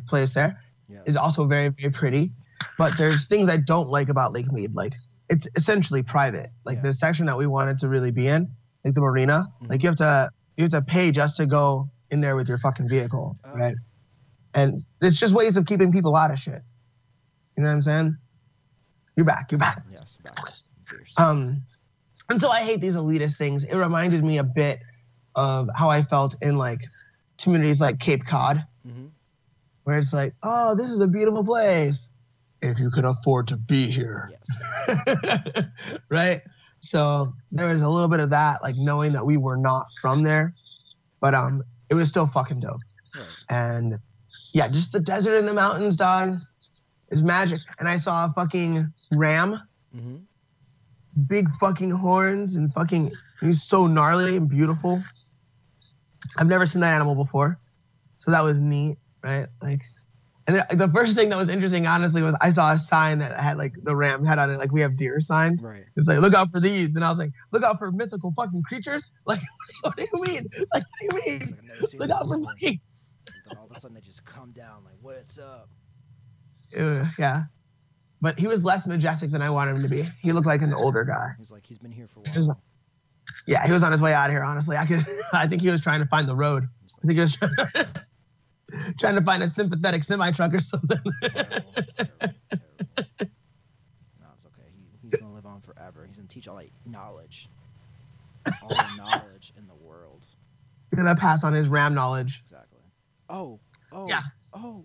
placed there is also very, very pretty. But there's things I don't like about Lake Mead. Like, it's essentially private. Like the section that we wanted to really be in, like the marina, like you have to pay just to go in there with your fucking vehicle, right? And it's just ways of keeping people out of shit. You know what I'm saying? You're back. Yes, back. And so I hate these elitist things. It reminded me a bit of how I felt in like communities like Cape Cod, where it's like, oh, this is a beautiful place if you could afford to be here. Yes. Right? So there was a little bit of that, like knowing that we were not from there, but it was still fucking dope. Right. And yeah, just the desert and the mountains, dog, is magic. And I saw a fucking ram, big fucking horns, and fucking, he's so gnarly and beautiful. I've never seen that animal before, so that was neat, right? Like, and the first thing that was interesting, honestly, was I saw a sign that had like the ram head on it, like we have deer signs. Right. It's like, look out for these, and I was like, look out for mythical fucking creatures. Like, what do you mean? Like, what do you mean? Like, look out for me. Then all of a sudden they just come down, like, what's up? Yeah. But he was less majestic than I wanted him to be. He looked like an older guy. He's like, he's been here for a while. Yeah, he was on his way out of here, honestly. I think he was trying to find the road. I think he was trying to find a sympathetic semi-truck or something. Terrible. No, it's okay. He's going to live on forever. He's going to teach all that knowledge. All the knowledge in the world. He's going to pass on his ram knowledge. Exactly. Oh. Yeah. Oh.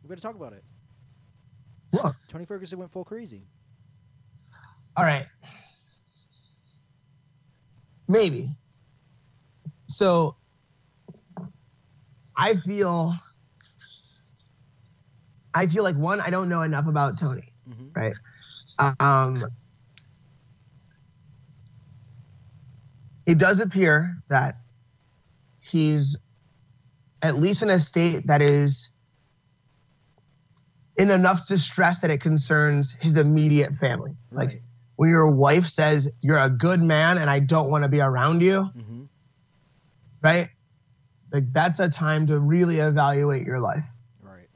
We got to talk about it. What? Tony Ferguson went full crazy. All right. Maybe. So I feel like, one, I don't know enough about Tony, right? it does appear that he's at least in a state that is in enough distress that it concerns his immediate family. Right. Like when your wife says you're a good man and I don't want to be around you, right? Like that's a time to really evaluate your life. Right.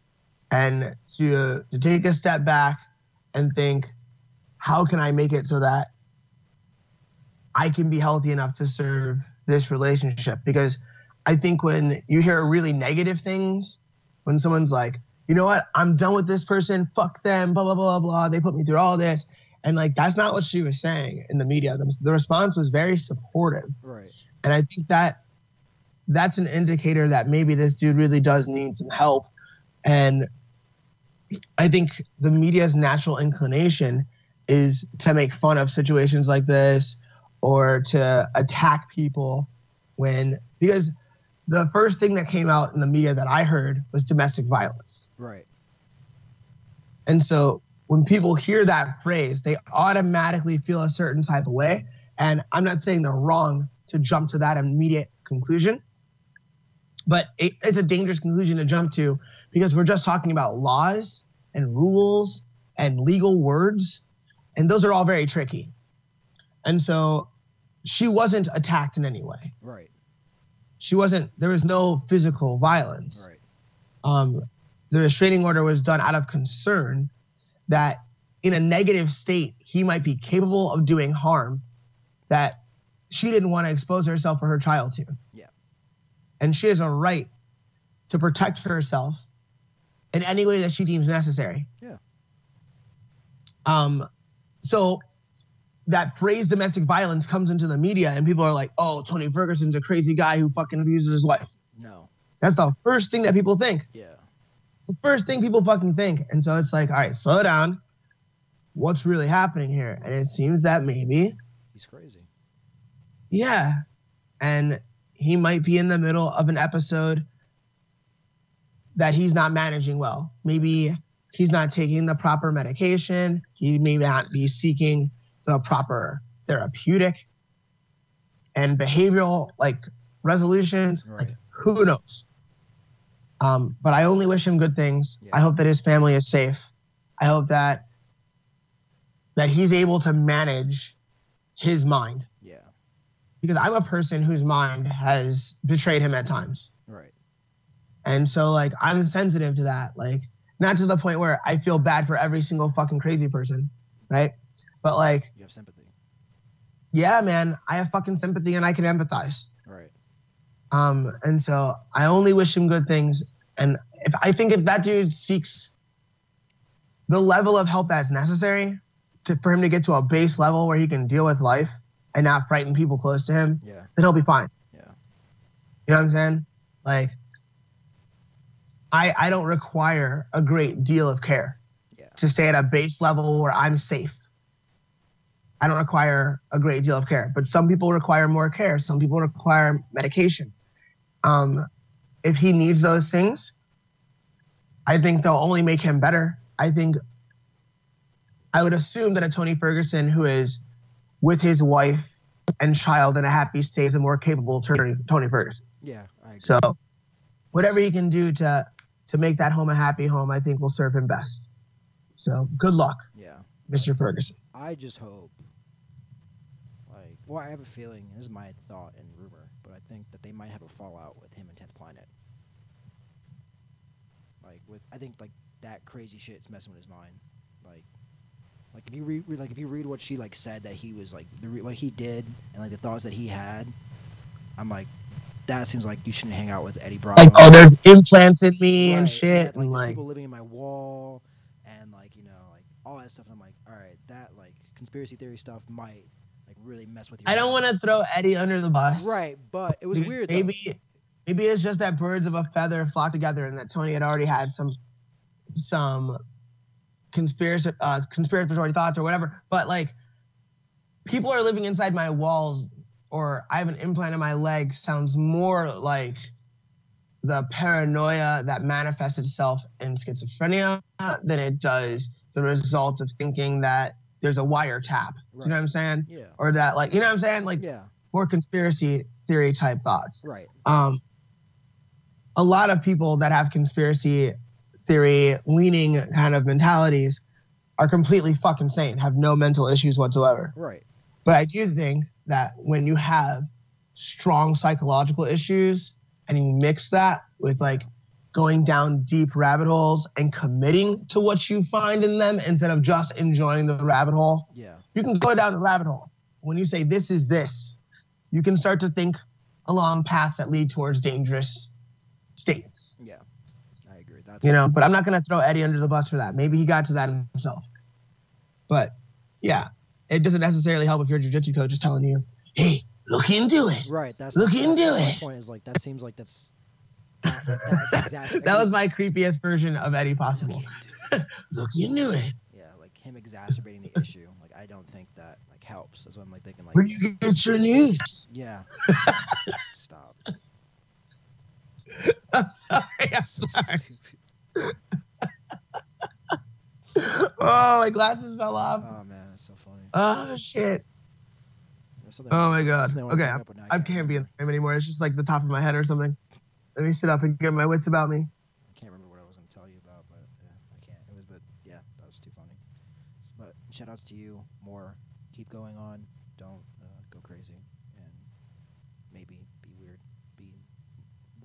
And to take a step back and think, how can I make it so that I can be healthy enough to serve this relationship? Because I think when you hear really negative things, when someone's like, you know what, I'm done with this person, fuck them, blah, blah, blah, blah, they put me through all this. And like, that's not what she was saying in the media. The response was very supportive. Right. And I think that that's an indicator that maybe this dude really does need some help. And I think the media's natural inclination is to make fun of situations like this or to attack people because the first thing that came out in the media that I heard was domestic violence. Right. And so when people hear that phrase, they automatically feel a certain type of way. And I'm not saying they're wrong to jump to that immediate conclusion, but it's a dangerous conclusion to jump to because we're just talking about laws and rules and legal words, and those are all very tricky. And so she wasn't attacked in any way. Right. There was no physical violence. Right. The restraining order was done out of concern that in a negative state, he might be capable of doing harm that she didn't want to expose herself or her child to. Yeah. And she has a right to protect herself in any way that she deems necessary. Yeah. So that phrase domestic violence comes into the media and people are like, oh, Tony Ferguson's a crazy guy who fucking abuses his wife. No. That's the first thing that people think. Yeah. It's the first thing people fucking think. And so it's like, all right, slow down. What's really happening here? And it seems that maybe he's crazy. Yeah. And he might be in the middle of an episode that he's not managing well. Maybe he's not taking the proper medication. He may not be seeking the proper therapeutic and behavioral resolutions. Right. Like, who knows? But I only wish him good things. Yeah. I hope that his family is safe. I hope that he's able to manage his mind. Yeah. Because I'm a person whose mind has betrayed him at times. Right. And so I'm sensitive to that. Not to the point where I feel bad for every single fucking crazy person, right? But you have sympathy. Yeah, man, I have fucking sympathy and I can empathize. Right. And so I only wish him good things. And if that dude seeks the level of help that's necessary for him to get to a base level where he can deal with life and not frighten people close to him, yeah, then he'll be fine. Yeah. You know what I'm saying? I don't require a great deal of care to stay at a base level where I'm safe. I don't require a great deal of care, but some people require more care. Some people require medication. If he needs those things, I think they'll only make him better. I would assume that a Tony Ferguson who is with his wife and child in a happy state is a more capable Tony Ferguson. Yeah, I agree. So whatever he can do to make that home a happy home, I think will serve him best. So good luck, Mr. Ferguson. I just hope, I have a feeling, this is my thought and rumor, but I think that they might have a fallout with him and 10th Planet. I think that crazy shit's messing with his mind. If you read what she said that he was what he did and the thoughts that he had, I'm that seems like you shouldn't hang out with Eddie Bravo. There's implants in me and shit, and and people living in my wall, and all that stuff. And I'm all right, that conspiracy theory stuff might really mess with you. I don't want to throw Eddie under the bus, right? But it was weird. Maybe it's just that birds of a feather flock together, and that Tony had already had some conspiratory thoughts or whatever. But people are living inside my walls, or I have an implant in my leg, sounds more like the paranoia that manifests itself in schizophrenia than it does the result of thinking that there's a wiretap. Right. You know what I'm saying? Yeah. Or that you know what I'm saying? Yeah. more conspiracy theory type thoughts. Right. A lot of people that have conspiracy theory leaning kind of mentalities are completely fucking sane, have no mental issues whatsoever. Right. But I do think that when you have strong psychological issues and you mix that with like going down deep rabbit holes and committing to what you find in them instead of just enjoying the rabbit hole, you can go down the rabbit hole. When you say this is this, you can start to think along paths that lead towards dangerous states. Yeah, I agree. That's but I'm not going to throw Eddie under the bus for that. Maybe he got to that himself. But yeah, it doesn't necessarily help if your jiu-jitsu coach is telling you, hey, look into it. Right. That's look into it. My point is like, that seems like that's that was my creepiest version of Eddie possible. Look into it. Yeah, like him exacerbating the issue. Like, I don't think that like helps. That's what I'm like thinking. Like, where do you get your news? Yeah. Stop. I'm sorry. Oh, my glasses fell off. Oh man, that's so funny. Oh shit. Oh my god. Okay, I can't be in the frame anymore. It's just like the top of my head or something. Let me sit up and get my wits about me. I can't remember what I was going to tell you about, but yeah, I can't. But yeah, that was too funny. But shout outs to you. More. Keep going on. Don't go crazy. And maybe be weird. Be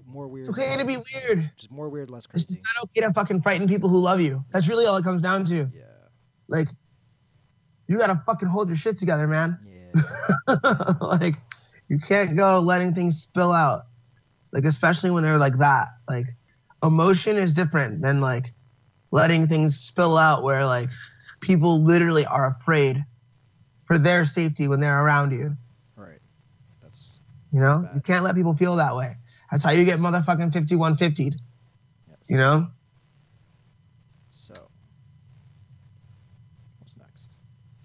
more weird. It's okay to be weird. Just more weird, less crazy. It's just not okay to fucking frighten people who love you. That's really all it comes down to. Yeah. Like, you got to fucking hold your shit together, man. Yeah. Like, you can't go letting things spill out. Like, especially when they're like that. Like, emotion is different than, like, letting things spill out where, like, people literally are afraid for their safety when they're around you. Right. That's you can't let people feel that way. That's how you get motherfucking 5150'd. Yes. So, what's next?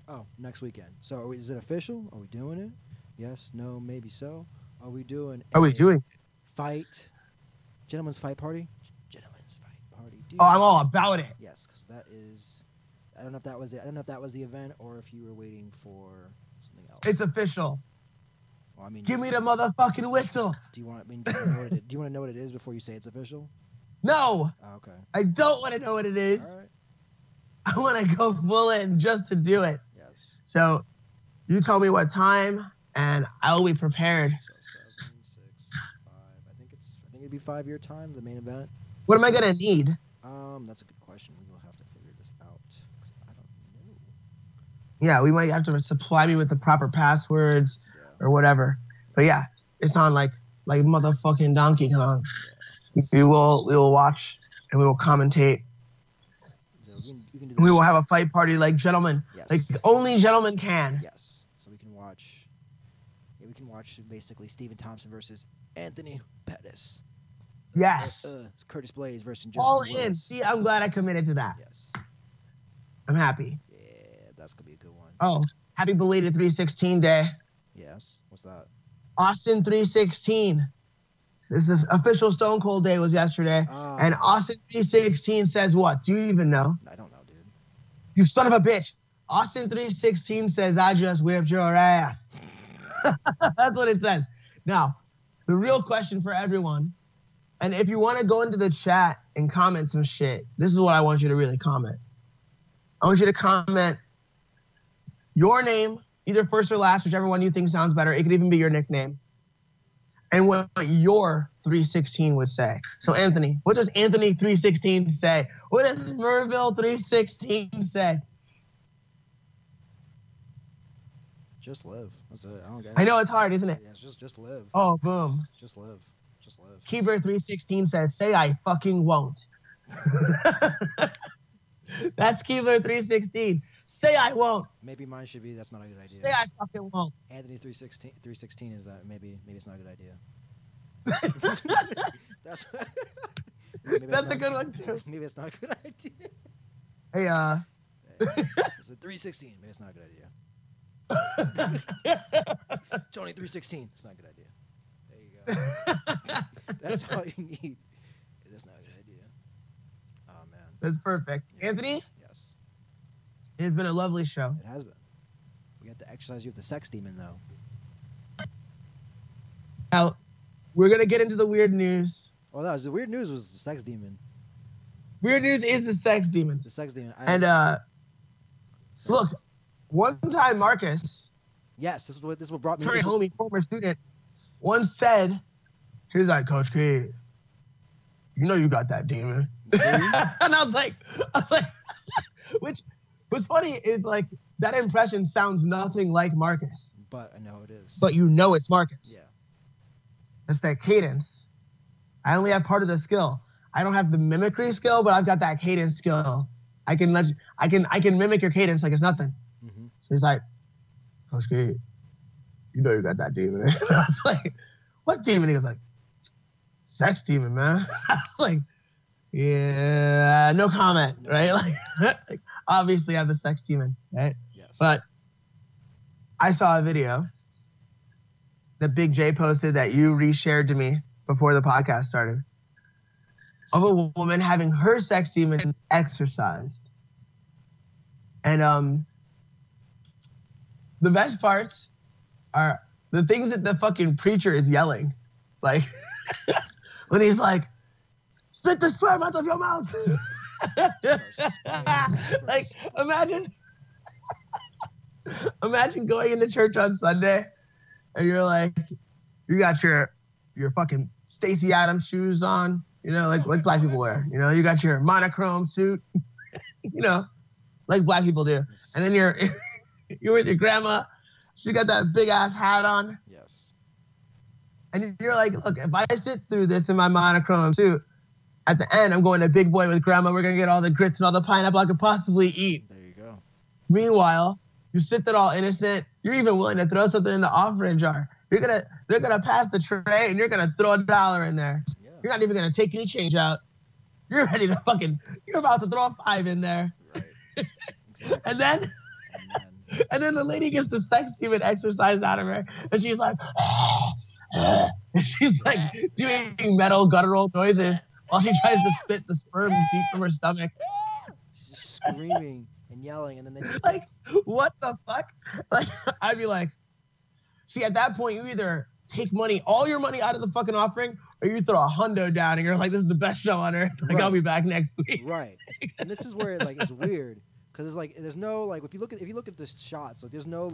Oh, next weekend. So, is it official? Are we doing it? Yes, no, maybe so. Are we doing fight? Gentleman's fight party? Gentleman's fight party. Dude. Oh, I'm all about it. Yes, because that is... I don't know if that was it. I don't know if that was the event or if you were waiting for something else. It's official. Well, I mean, give me the motherfucking whistle. Do you want? Do you want to know what it is before you say it's official? No. Oh, okay. I don't want to know what it is. All right. I want to go full in just to do it. Yes. So, you tell me what time, and I'll be prepared. So 7, 6, 5. I think it'd be 5 your time. The main event. What am I gonna need? That's a good question. We will have to figure this out. I don't know. Yeah, we might have to supply me with the proper passwords or whatever. But yeah, it's on like motherfucking Donkey Kong. Yeah, we will watch and we will commentate. So you can do we will have a fight party like gentlemen. Yes. Like only gentlemen can. Yes. So we can watch. Yeah, we can watch basically Stephen Thompson versus Anthony Pettis. Yes. Curtis Blades versus Justin all Willis. in. See, I'm glad I committed to that. Yes. I'm happy. Yeah, that's gonna be a good one. Oh, happy belated 316 day. Yes. What's that? Austin 316. This is official Stone Cold Day was yesterday. And Austin 316 says what? Do you even know? I don't know, dude. You son of a bitch. Austin 316 says, I just whipped your ass. That's what it says. Now, the real question for everyone, and if you want to go into the chat and comment some shit, this is what I want you to really comment. I want you to comment your name, either first or last, whichever one you think sounds better. It could even be your nickname. And what your 316 would say. So, Anthony, what does Anthony 316 say? What does Merville 316 say? Just live. That's it. I don't get it. I know it's hard, isn't it? Yeah, it's just live. Oh, boom. Just live. Just live. Keeper 316 says, say I fucking won't. That's Keeper 316. Say I won't. Maybe mine should be that's not a good idea. Say I fucking won't. Anthony 316 is that maybe it's not a good idea. That's a good one too. Maybe it's not a good idea. Hey, it's a 316. Maybe it's not a good idea. Tony 316. It's not a good idea. There you go. That's all you need. That's not a good idea. Oh man. That's perfect. Yeah. Anthony? Yes. It has been a lovely show. It has been. We have to exercise you with the sex demon though. Now, we're gonna get into the weird news. Oh, that was the weird news. Was the sex demon? Weird news is the sex demon. The sex demon. Look, one time Marcus. Yes, this is what brought me. Current homie, former student, once said, he's like, Coach K, you know you got that demon. And I was like, which was funny is like that impression sounds nothing like Marcus. But I know it is. But you know it's Marcus. Yeah. It's that cadence. I only have part of the skill. I don't have the mimicry skill, but I've got that cadence skill. I can mimic your cadence like it's nothing. Mm-hmm. So he's like, Coach K, you know you got that demon. And I was like, what demon? He was like, sex demon, man. I was like, yeah, no comment, right? Like obviously I have a sex demon, right? Yes. But I saw a video that Big J posted that you reshared to me before the podcast started of a woman having her sex demon exorcised. And the best parts are the things that the fucking preacher is yelling. Like, when he's like, spit the sperm out of your mouth. Like, imagine going into church on Sunday and you're like, you got your fucking Stacey Adams shoes on, you know, like black people wear. You know, you got your monochrome suit, you know, like black people do. And then you're with your grandma. She got that big ass hat on. Yes. And you're like, look, if I sit through this in my monochrome suit, at the end, I'm going to Big Boy with grandma. We're going to get all the grits and all the pineapple I could possibly eat. There you go. Meanwhile, you sit there all innocent. You're even willing to throw something in the offering jar. They're gonna pass the tray and you're gonna throw $1 in there. Yeah. You're not even gonna take any change out. You're ready to you're about to throw a 5 in there. Right. Exactly. And then the lady gets the sex demon exercised out of her, and she's like, and she's like doing metal guttural noises while she tries to spit the sperm deep from her stomach. She's just screaming and yelling, and then they just like, what the fuck? Like, I'd be like, see, at that point, you either take all your money out of the fucking offering, or you throw a hundo down, and you're like, this is the best show on earth. Like, right. I'll be back next week. Right. And this is where like it's weird. Because it's like there's no like if you look at the shots, like there's no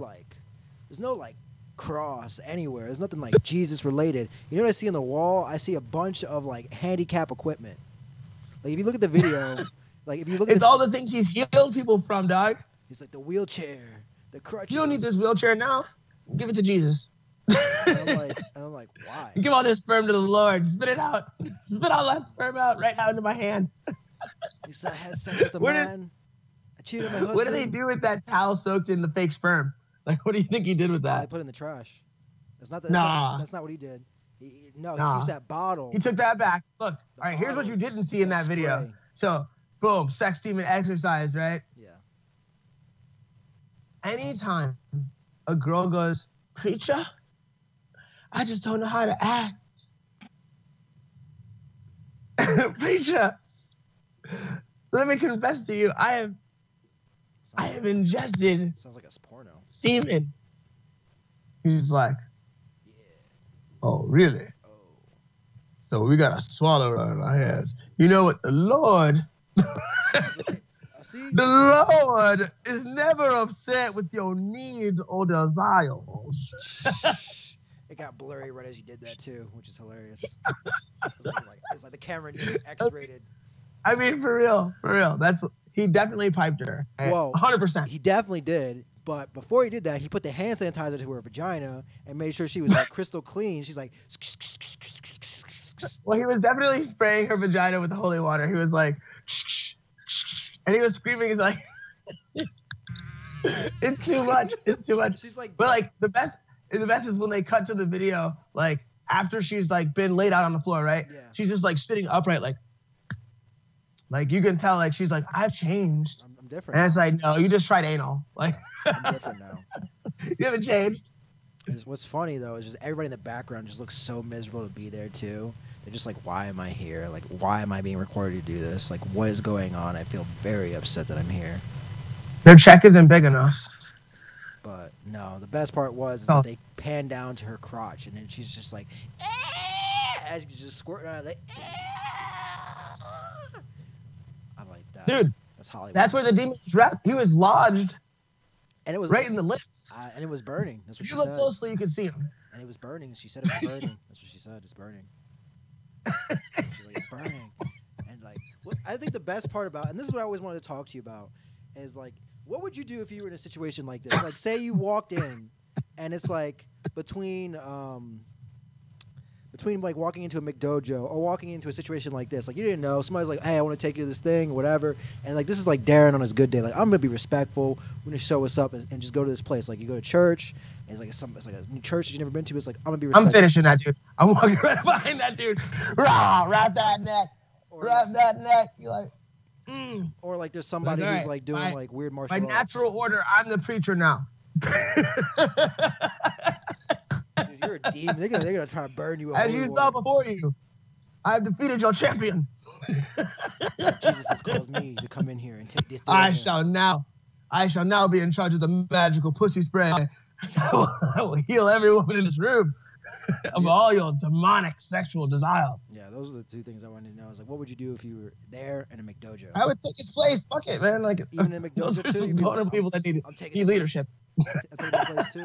cross anywhere. There's nothing like Jesus related. You know what I see on the wall? I see a bunch of like handicap equipment. Like if you look at the video, like if you look at it's all the things he's healed people from, dog. He's like the wheelchair, the crutches. You don't need this wheelchair now. Give it to Jesus. And I'm like, why? Give all this sperm to the Lord. Spit it out. Spit all that sperm out right now into my hand. He said I had sex with a man. I cheated on my husband. What did they do with that towel soaked in the fake sperm? Like, what do you think he did with that? I put it in the trash. That's not what he did. He used that bottle. He took that back. Look, all right, here's what you didn't see in that video. So, boom, sex demon exercise, right? Yeah. Anytime a girl goes, preacher, I just don't know how to act. Preacher, let me confess to you, I have ingested sounds like a porno. Semen. He's like, yeah. Oh, really? Oh. So we gotta swallow it on our heads. You know what? The Lord is never upset with your needs or desires. It got blurry right as you did that too, which is hilarious. It's like the camera X-rated. I mean, for real. He definitely piped her. Whoa, 100%. He definitely did. But before he did that, he put the hand sanitizer to her vagina and made sure she was like crystal clean. She's like, well, he was definitely spraying her vagina with the holy water. He was like, and he was screaming. He's like, it's too much. It's too much. She's like, but like the best is when they cut to the video, like after she's like been laid out on the floor, right? Yeah. She's just like sitting upright, like you can tell, like she's like, I've changed. I'm different. And it's like, no, you just tried anal. Like, I'm different now. You haven't changed. What's funny though is just everybody in the background just looks so miserable to be there too. They're just like, why am I here? Like, why am I being recorded to do this? Like, what is going on? I feel very upset that I'm here. Their check isn't big enough. But no, the best part was Oh. that they panned down to her crotch, and then she's just like, as she's just squirting out, like, I'm like, that. Dude, That's Hollywood. that's where the demon was wrapped. He was lodged and it was right in the lips. and it was burning. That's what If she you look said. closely, you can see him. And it was burning. She said it was burning. That's what she said. It's burning. She's like, it's burning. And like, I think the best part about, and this is what I always wanted to talk to you about, is like, what would you do if you were in a situation like this? Like, say you walked in, and it's like between like walking into a McDojo or walking into a situation like this, like you didn't know, somebody's like, hey, I want to take you to this thing or whatever, and like this is like Darren on his good day, like I'm gonna be respectful, we're gonna show us up and just go to this place. Like you go to church, and it's like a new church that you've never been to. It's like I'm gonna be respectful. I'm finishing that dude. I'm walking right behind that dude. Rah, wrap that neck. Wrap that neck. You're like, Or like there's somebody who's like doing like weird martial arts. By natural order, I'm the preacher now. Dude, you're a demon. They're gonna try to burn you. As you saw before you, I've defeated your champion. Jesus has called me to come in here and take this. I shall now be in charge of the magical pussy spray. I will heal every woman in this room of all your demonic sexual desires. Yeah, those are the two things I wanted to know. I was like, what would you do if you were there in a McDojo? I would take his place. Fuck it, man. Like even in a McDojo too. You'd be like, people that need leadership. I'm taking that place too.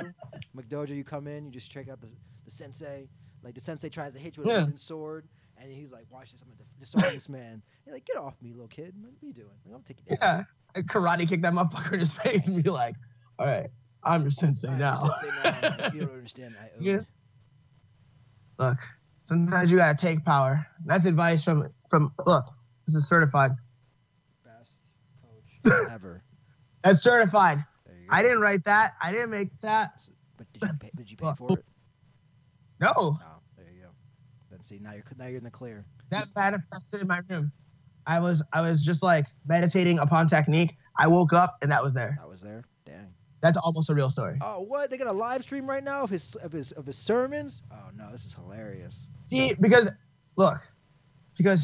McDojo, you come in, you just check out the sensei. Like the sensei tries to hit you with a wooden sword, and he's like, "Watch this! I'm gonna disarm this man." You're like, "Get off me, little kid! Like, what are you doing? Like, I'm taking you down." Yeah, I karate kick that motherfucker in his face and be like, "All right, I'm your sensei now." Sensei now. Like, you don't understand. Yeah. Look, sometimes you gotta take power. That's advice from. Look, this is certified. Best coach ever. That's certified. I didn't write that. I didn't make that. But did you pay for it? No. Oh, there you go. Then see, now you're in the clear. That manifested in my room. I was just like meditating upon technique. I woke up and that was there. That was there. Dang. That's almost a real story. Oh, what? They got a live stream right now of his sermons? Oh no, this is hilarious. See, because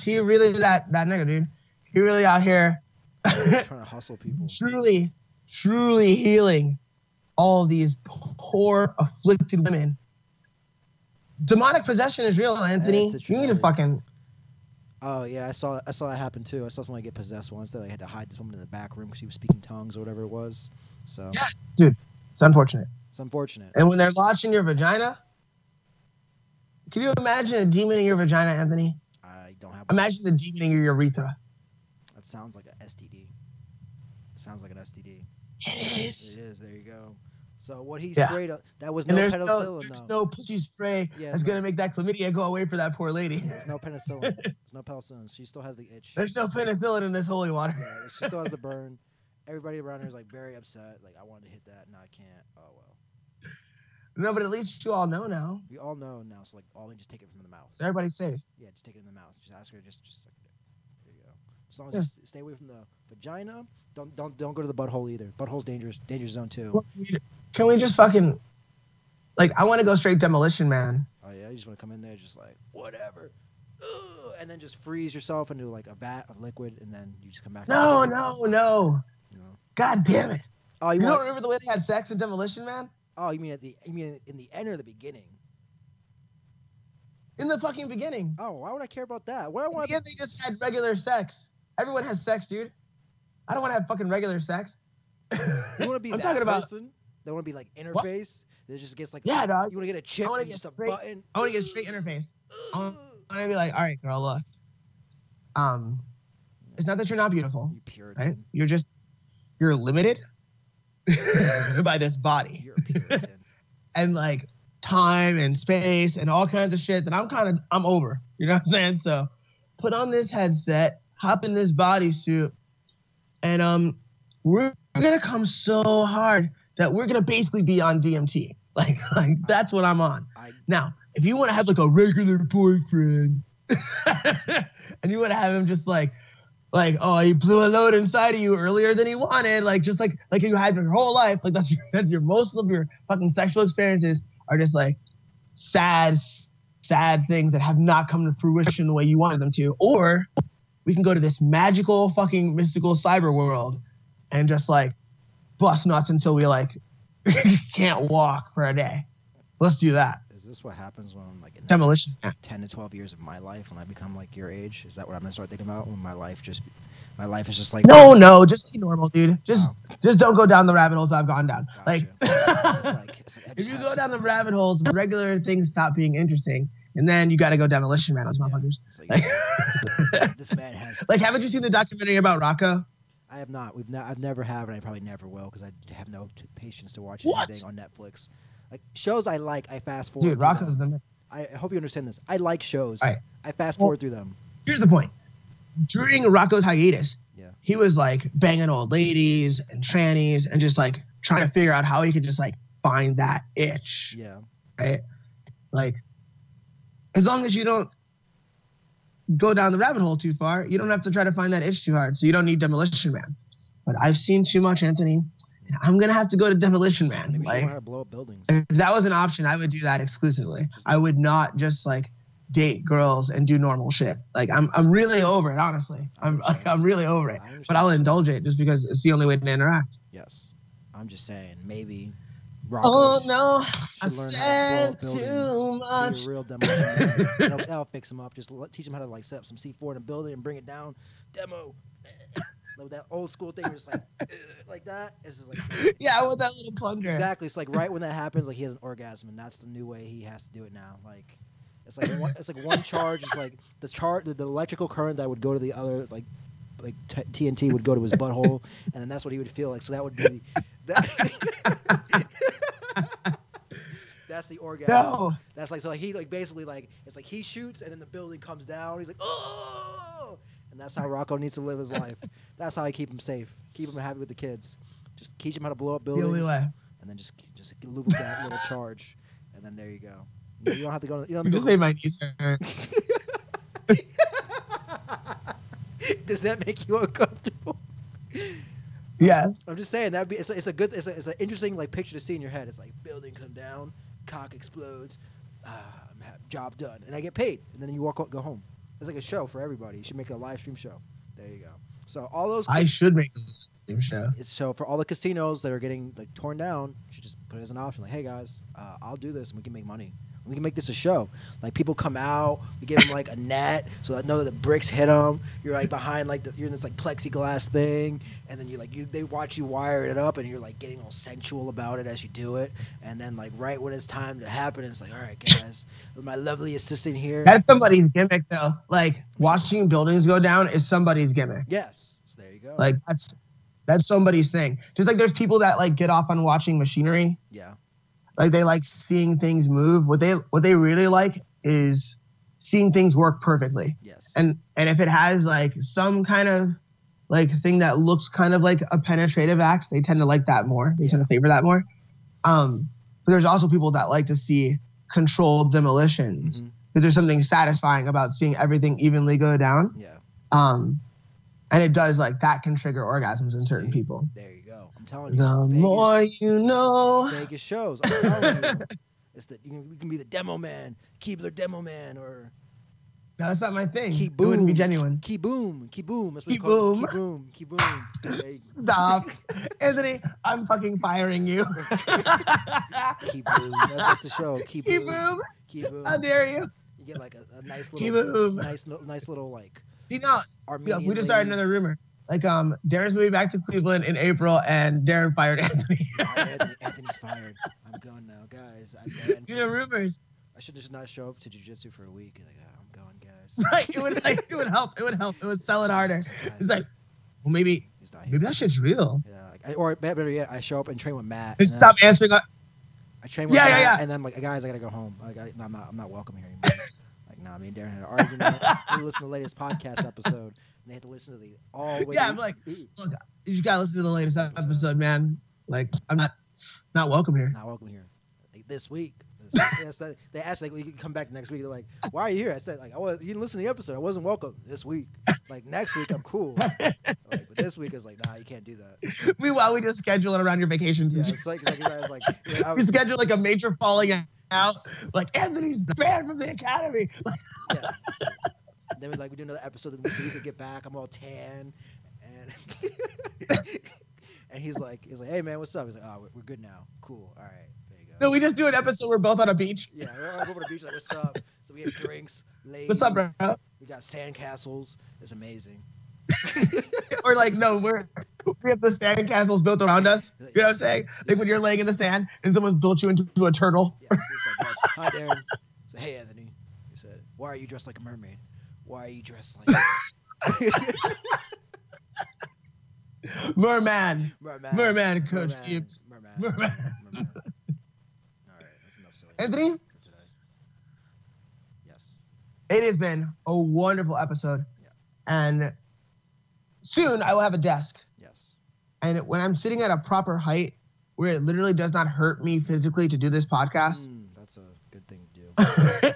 he really that nigga, dude. He really out here trying to hustle people. Truly healing all of these poor, afflicted women. Demonic possession is real, Anthony. You need to fucking. Oh yeah, I saw that happen too. I saw somebody get possessed once. They had to hide this woman in the back room because she was speaking tongues or whatever it was. So yeah, dude, it's unfortunate. It's unfortunate. And when they're launching your vagina, can you imagine a demon in your vagina, Anthony? I don't have. Imagine the demon in your urethra. That sounds like an STD. Sounds like an STD. It is. It is. There you go. So what he sprayed up, that was no penicillin. There's no pussy spray that's going to make that chlamydia go away for that poor lady. Yeah, there's no penicillin. There's no penicillin. She still has the itch. There's no penicillin in this holy water. Yeah, she still has the burn. Everybody around her is like very upset. Like, I wanted to hit that. No, I can't. Oh, well. No, but at least you all know now. We all know now. So, like, all we just take it from the mouth. So everybody's safe. Yeah, just take it in the mouth. Just ask her, just suck it. There you go. As long as you stay away from the vagina, don't go to the butthole either. Butthole's dangerous. Danger zone too. Can we just fucking, like, I want to go straight Demolition Man. Oh yeah, you just want to come in there just like whatever, and then just freeze yourself into like a vat of liquid, and then you just come back. No. You know? God damn it. Oh, you don't remember the way they had sex in Demolition Man? Oh, you mean in the end or the beginning? In the fucking beginning. Oh, why would I care about that? What I want? They just had regular sex. Everyone has sex, dude. I don't want to have fucking regular sex. You want to be I'm that talking about person? They want to be like interface. That just gets like dog. You want to get a chip and just a button. I want to get straight interface. I want to be like, all right, girl, look. It's not that you're not beautiful. You Puritan. Right? You're limited by this body. You're a Puritan. And like time and space and all kinds of shit that I'm over. You know what I'm saying? So put on this headset, hop in this bodysuit, and we're gonna come so hard that we're gonna basically be on DMT. Like that's what I'm on. Now, if you want to have like a regular boyfriend, and you want to have him just like, oh, he blew a load inside of you earlier than he wanted, like you had your whole life, like that's your most of your fucking sexual experiences are just like sad things that have not come to fruition the way you wanted them to. Or we can go to this magical fucking mystical cyber world and just like bust nuts until we like can't walk for a day. Let's do that. Is this what happens when I'm like in the Demolition next 10 to 12 years of my life when I become like your age? Is that what I'm gonna start thinking about when my life is just like No, just be normal, dude. Just don't go down the rabbit holes I've gone down. Gotcha. If you go down the rabbit holes, regular things stop being interesting, and then you got to go Demolition Man, those motherfuckers. So, this man has. Like, haven't you seen the documentary about Rocco? I have not. I've never have, and I probably never will, because I have no patience to watch anything on Netflix. Like shows I like, I fast forward. Dude, Rocco's the man. I hope you understand this. I like shows. Right. I fast forward through them. Here's the point. During Rocco's hiatus, Yeah. he was like banging old ladies and trannies and just like trying to figure out how he could just like find that itch. Yeah. Right? Like, as long as you don't go down the rabbit hole too far, you don't have to try to find that itch too hard. So you don't need Demolition Man. But I've seen too much, Anthony. And I'm gonna have to go to Demolition Man. Maybe like, you learn how to blow up buildings. if that was an option, I would do that exclusively. I would not just like date girls and do normal shit. Like I'm really over it, honestly. I'm really over it. But I'll indulge it just because it's the only way to interact. Yes. I'm just saying, maybe Oh no, I should learn how to blow up said buildings. too much. Be a real demolition man. That'll fix them up. Just teach them how to like set up some C4 in a building and bring it down. Demo. Like that old school thing, where it's like that. It's just like Yeah, with that little plunger. exactly. It's like right when that happens, like he has an orgasm, and that's the new way he has to do it now. Like it's like one charge. It's like the electrical current that would go to the other like TNT would go to his butthole, and then that's what he would feel like. So that would be that. That's the orgasm. No. That's like, so he like basically like it's like he shoots and then the building comes down. He's like, oh, and that's how Rocco needs to live his life. That's how I keep him safe, keep him happy with the kids. Just teach him how to blow up buildings, The only way. and then just lubricate that little charge, and then there you go. You don't have to go. You don't have to Just go. made my knees hurt. Does that make you uncomfortable? Yes. I'm just saying it's an interesting like picture to see in your head. It's like building come down, cock explodes, job done, and I get paid, and then you go home. It's like a show for everybody. You should make a live stream show. There you go. So all those I should make a stream show. so for all the casinos that are getting like torn down, you should just put it as an option. Like, hey guys, I'll do this, and we can make money. We can make this a show. Like people come out, we give them like a net, so I know that the bricks hit them. You're like behind you're in this like plexiglass thing, and then they watch you wire it up, and you're like getting all sensual about it as you do it. And then like right when it's time to happen, it's like, all right guys, with my lovely assistant here. That's somebody's gimmick, though. Like watching buildings go down is somebody's gimmick. Yes, so there you go. Like that's somebody's thing. Just like there's people that like get off on watching machinery. Yeah. Like they like seeing things move. What they really like is seeing things work perfectly. Yes. And if it has like some kind of like thing that looks kind of like a penetrative act, they tend to like that more. They tend to favor that more. But there's also people that like to see controlled demolitions. Because there's something satisfying about seeing everything evenly go down. Yeah. And it does like that can trigger orgasms in certain people. There you go. I'm telling you. The more you know. Vegas shows. I'm telling you. It's that you can be the demo man, Keebler demo man, or No, that's not my thing. Key It wouldn't boom. be genuine. Key boom. That's what Key you call it. boom. Key boom. Key boom. There you go. Stop. Anthony, I'm fucking firing you. Key boom. That's the show. Key Key boom. boom. Key boom. How dare you? You get like a nice Key little, boom. nice little like See, now, Armenian. we just started lady. another rumor. Like, Darren's moving back to Cleveland in April, and Darren fired Anthony. Anthony's fired. I'm gone now, guys. I'm done. You know, rumors. I should just not show up to jiu-jitsu for a week. Like, I'm gone, guys. Right. It would help. It would help. It would sell it harder. It's like, well, maybe He's not here. that shit's real. Yeah, or better yet, I show up and train with Matt. Just and stop answering. I train with Yeah, Matt, yeah. and then I'm like, guys, I gotta go home. Like, I'm not welcome here anymore. Like, nah, me and Darren had an argument. We listened to the latest podcast episode, and they had to listen to the all the way. Yeah, to I'm like, look, you just gotta listen to the latest episode, man. Like, I'm not welcome here. not welcome here. Like, this week. They asked like, well, you can come back next week. They're like, why are you here? I said like, you didn't listen to the episode. I wasn't welcome this week. Like next week, I'm cool. Like, but this week is like, nah, you can't do that. Meanwhile, we just schedule it around your vacations. Yeah, it's like I was like, yeah, I We was, schedule like a major falling out. Like, Anthony's banned from the academy. Like, yeah. So, then we we do another episode the week we could get back. I'm all tan, and And he's like, hey man, what's up? He's like, oh, we're good now. Cool. All right, there you go. No, we just do an episode. We're both on a beach. Yeah, we're over the beach. Like, what's up? So we have drinks, ladies. What's up, bro? We got sandcastles. It's amazing. Or like, no, we have the sand castles built around us. You know what I'm saying? Like when you're laying in the sand and someone's built you into a turtle. Yes, it's like, yes. Hi, Darren. I said, hey, Anthony. He said, why are you dressed like a mermaid? Why are you dressed like Merman, Coach Merman. Gibbs. Merman. Merman. All right, that's enough silly Anthony? for today. Yes. It has been a wonderful episode. Yeah. And soon I will have a desk. Yes. And when I'm sitting at a proper height where it literally does not hurt me physically to do this podcast, that's a good thing to do.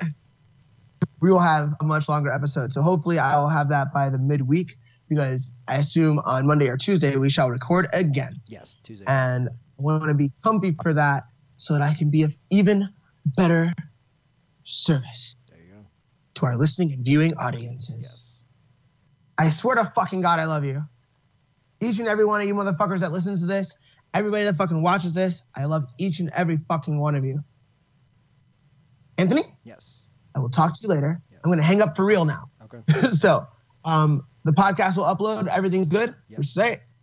we will have a much longer episode. So hopefully I will have that by the midweek, because I assume on Monday or Tuesday we shall record again. Yes, Tuesday. And I want to be comfy for that so that I can be of even better service There you go. to our listening and viewing audiences. Yes. I swear to fucking God I love you. Each and every one of you motherfuckers that listens to this, everybody that fucking watches this, I love each and every fucking one of you. Anthony? Yes. I will talk to you later. Yes. I'm going to hang up for real now. Okay. So, the podcast will upload. Everything's good. Yep. We say it.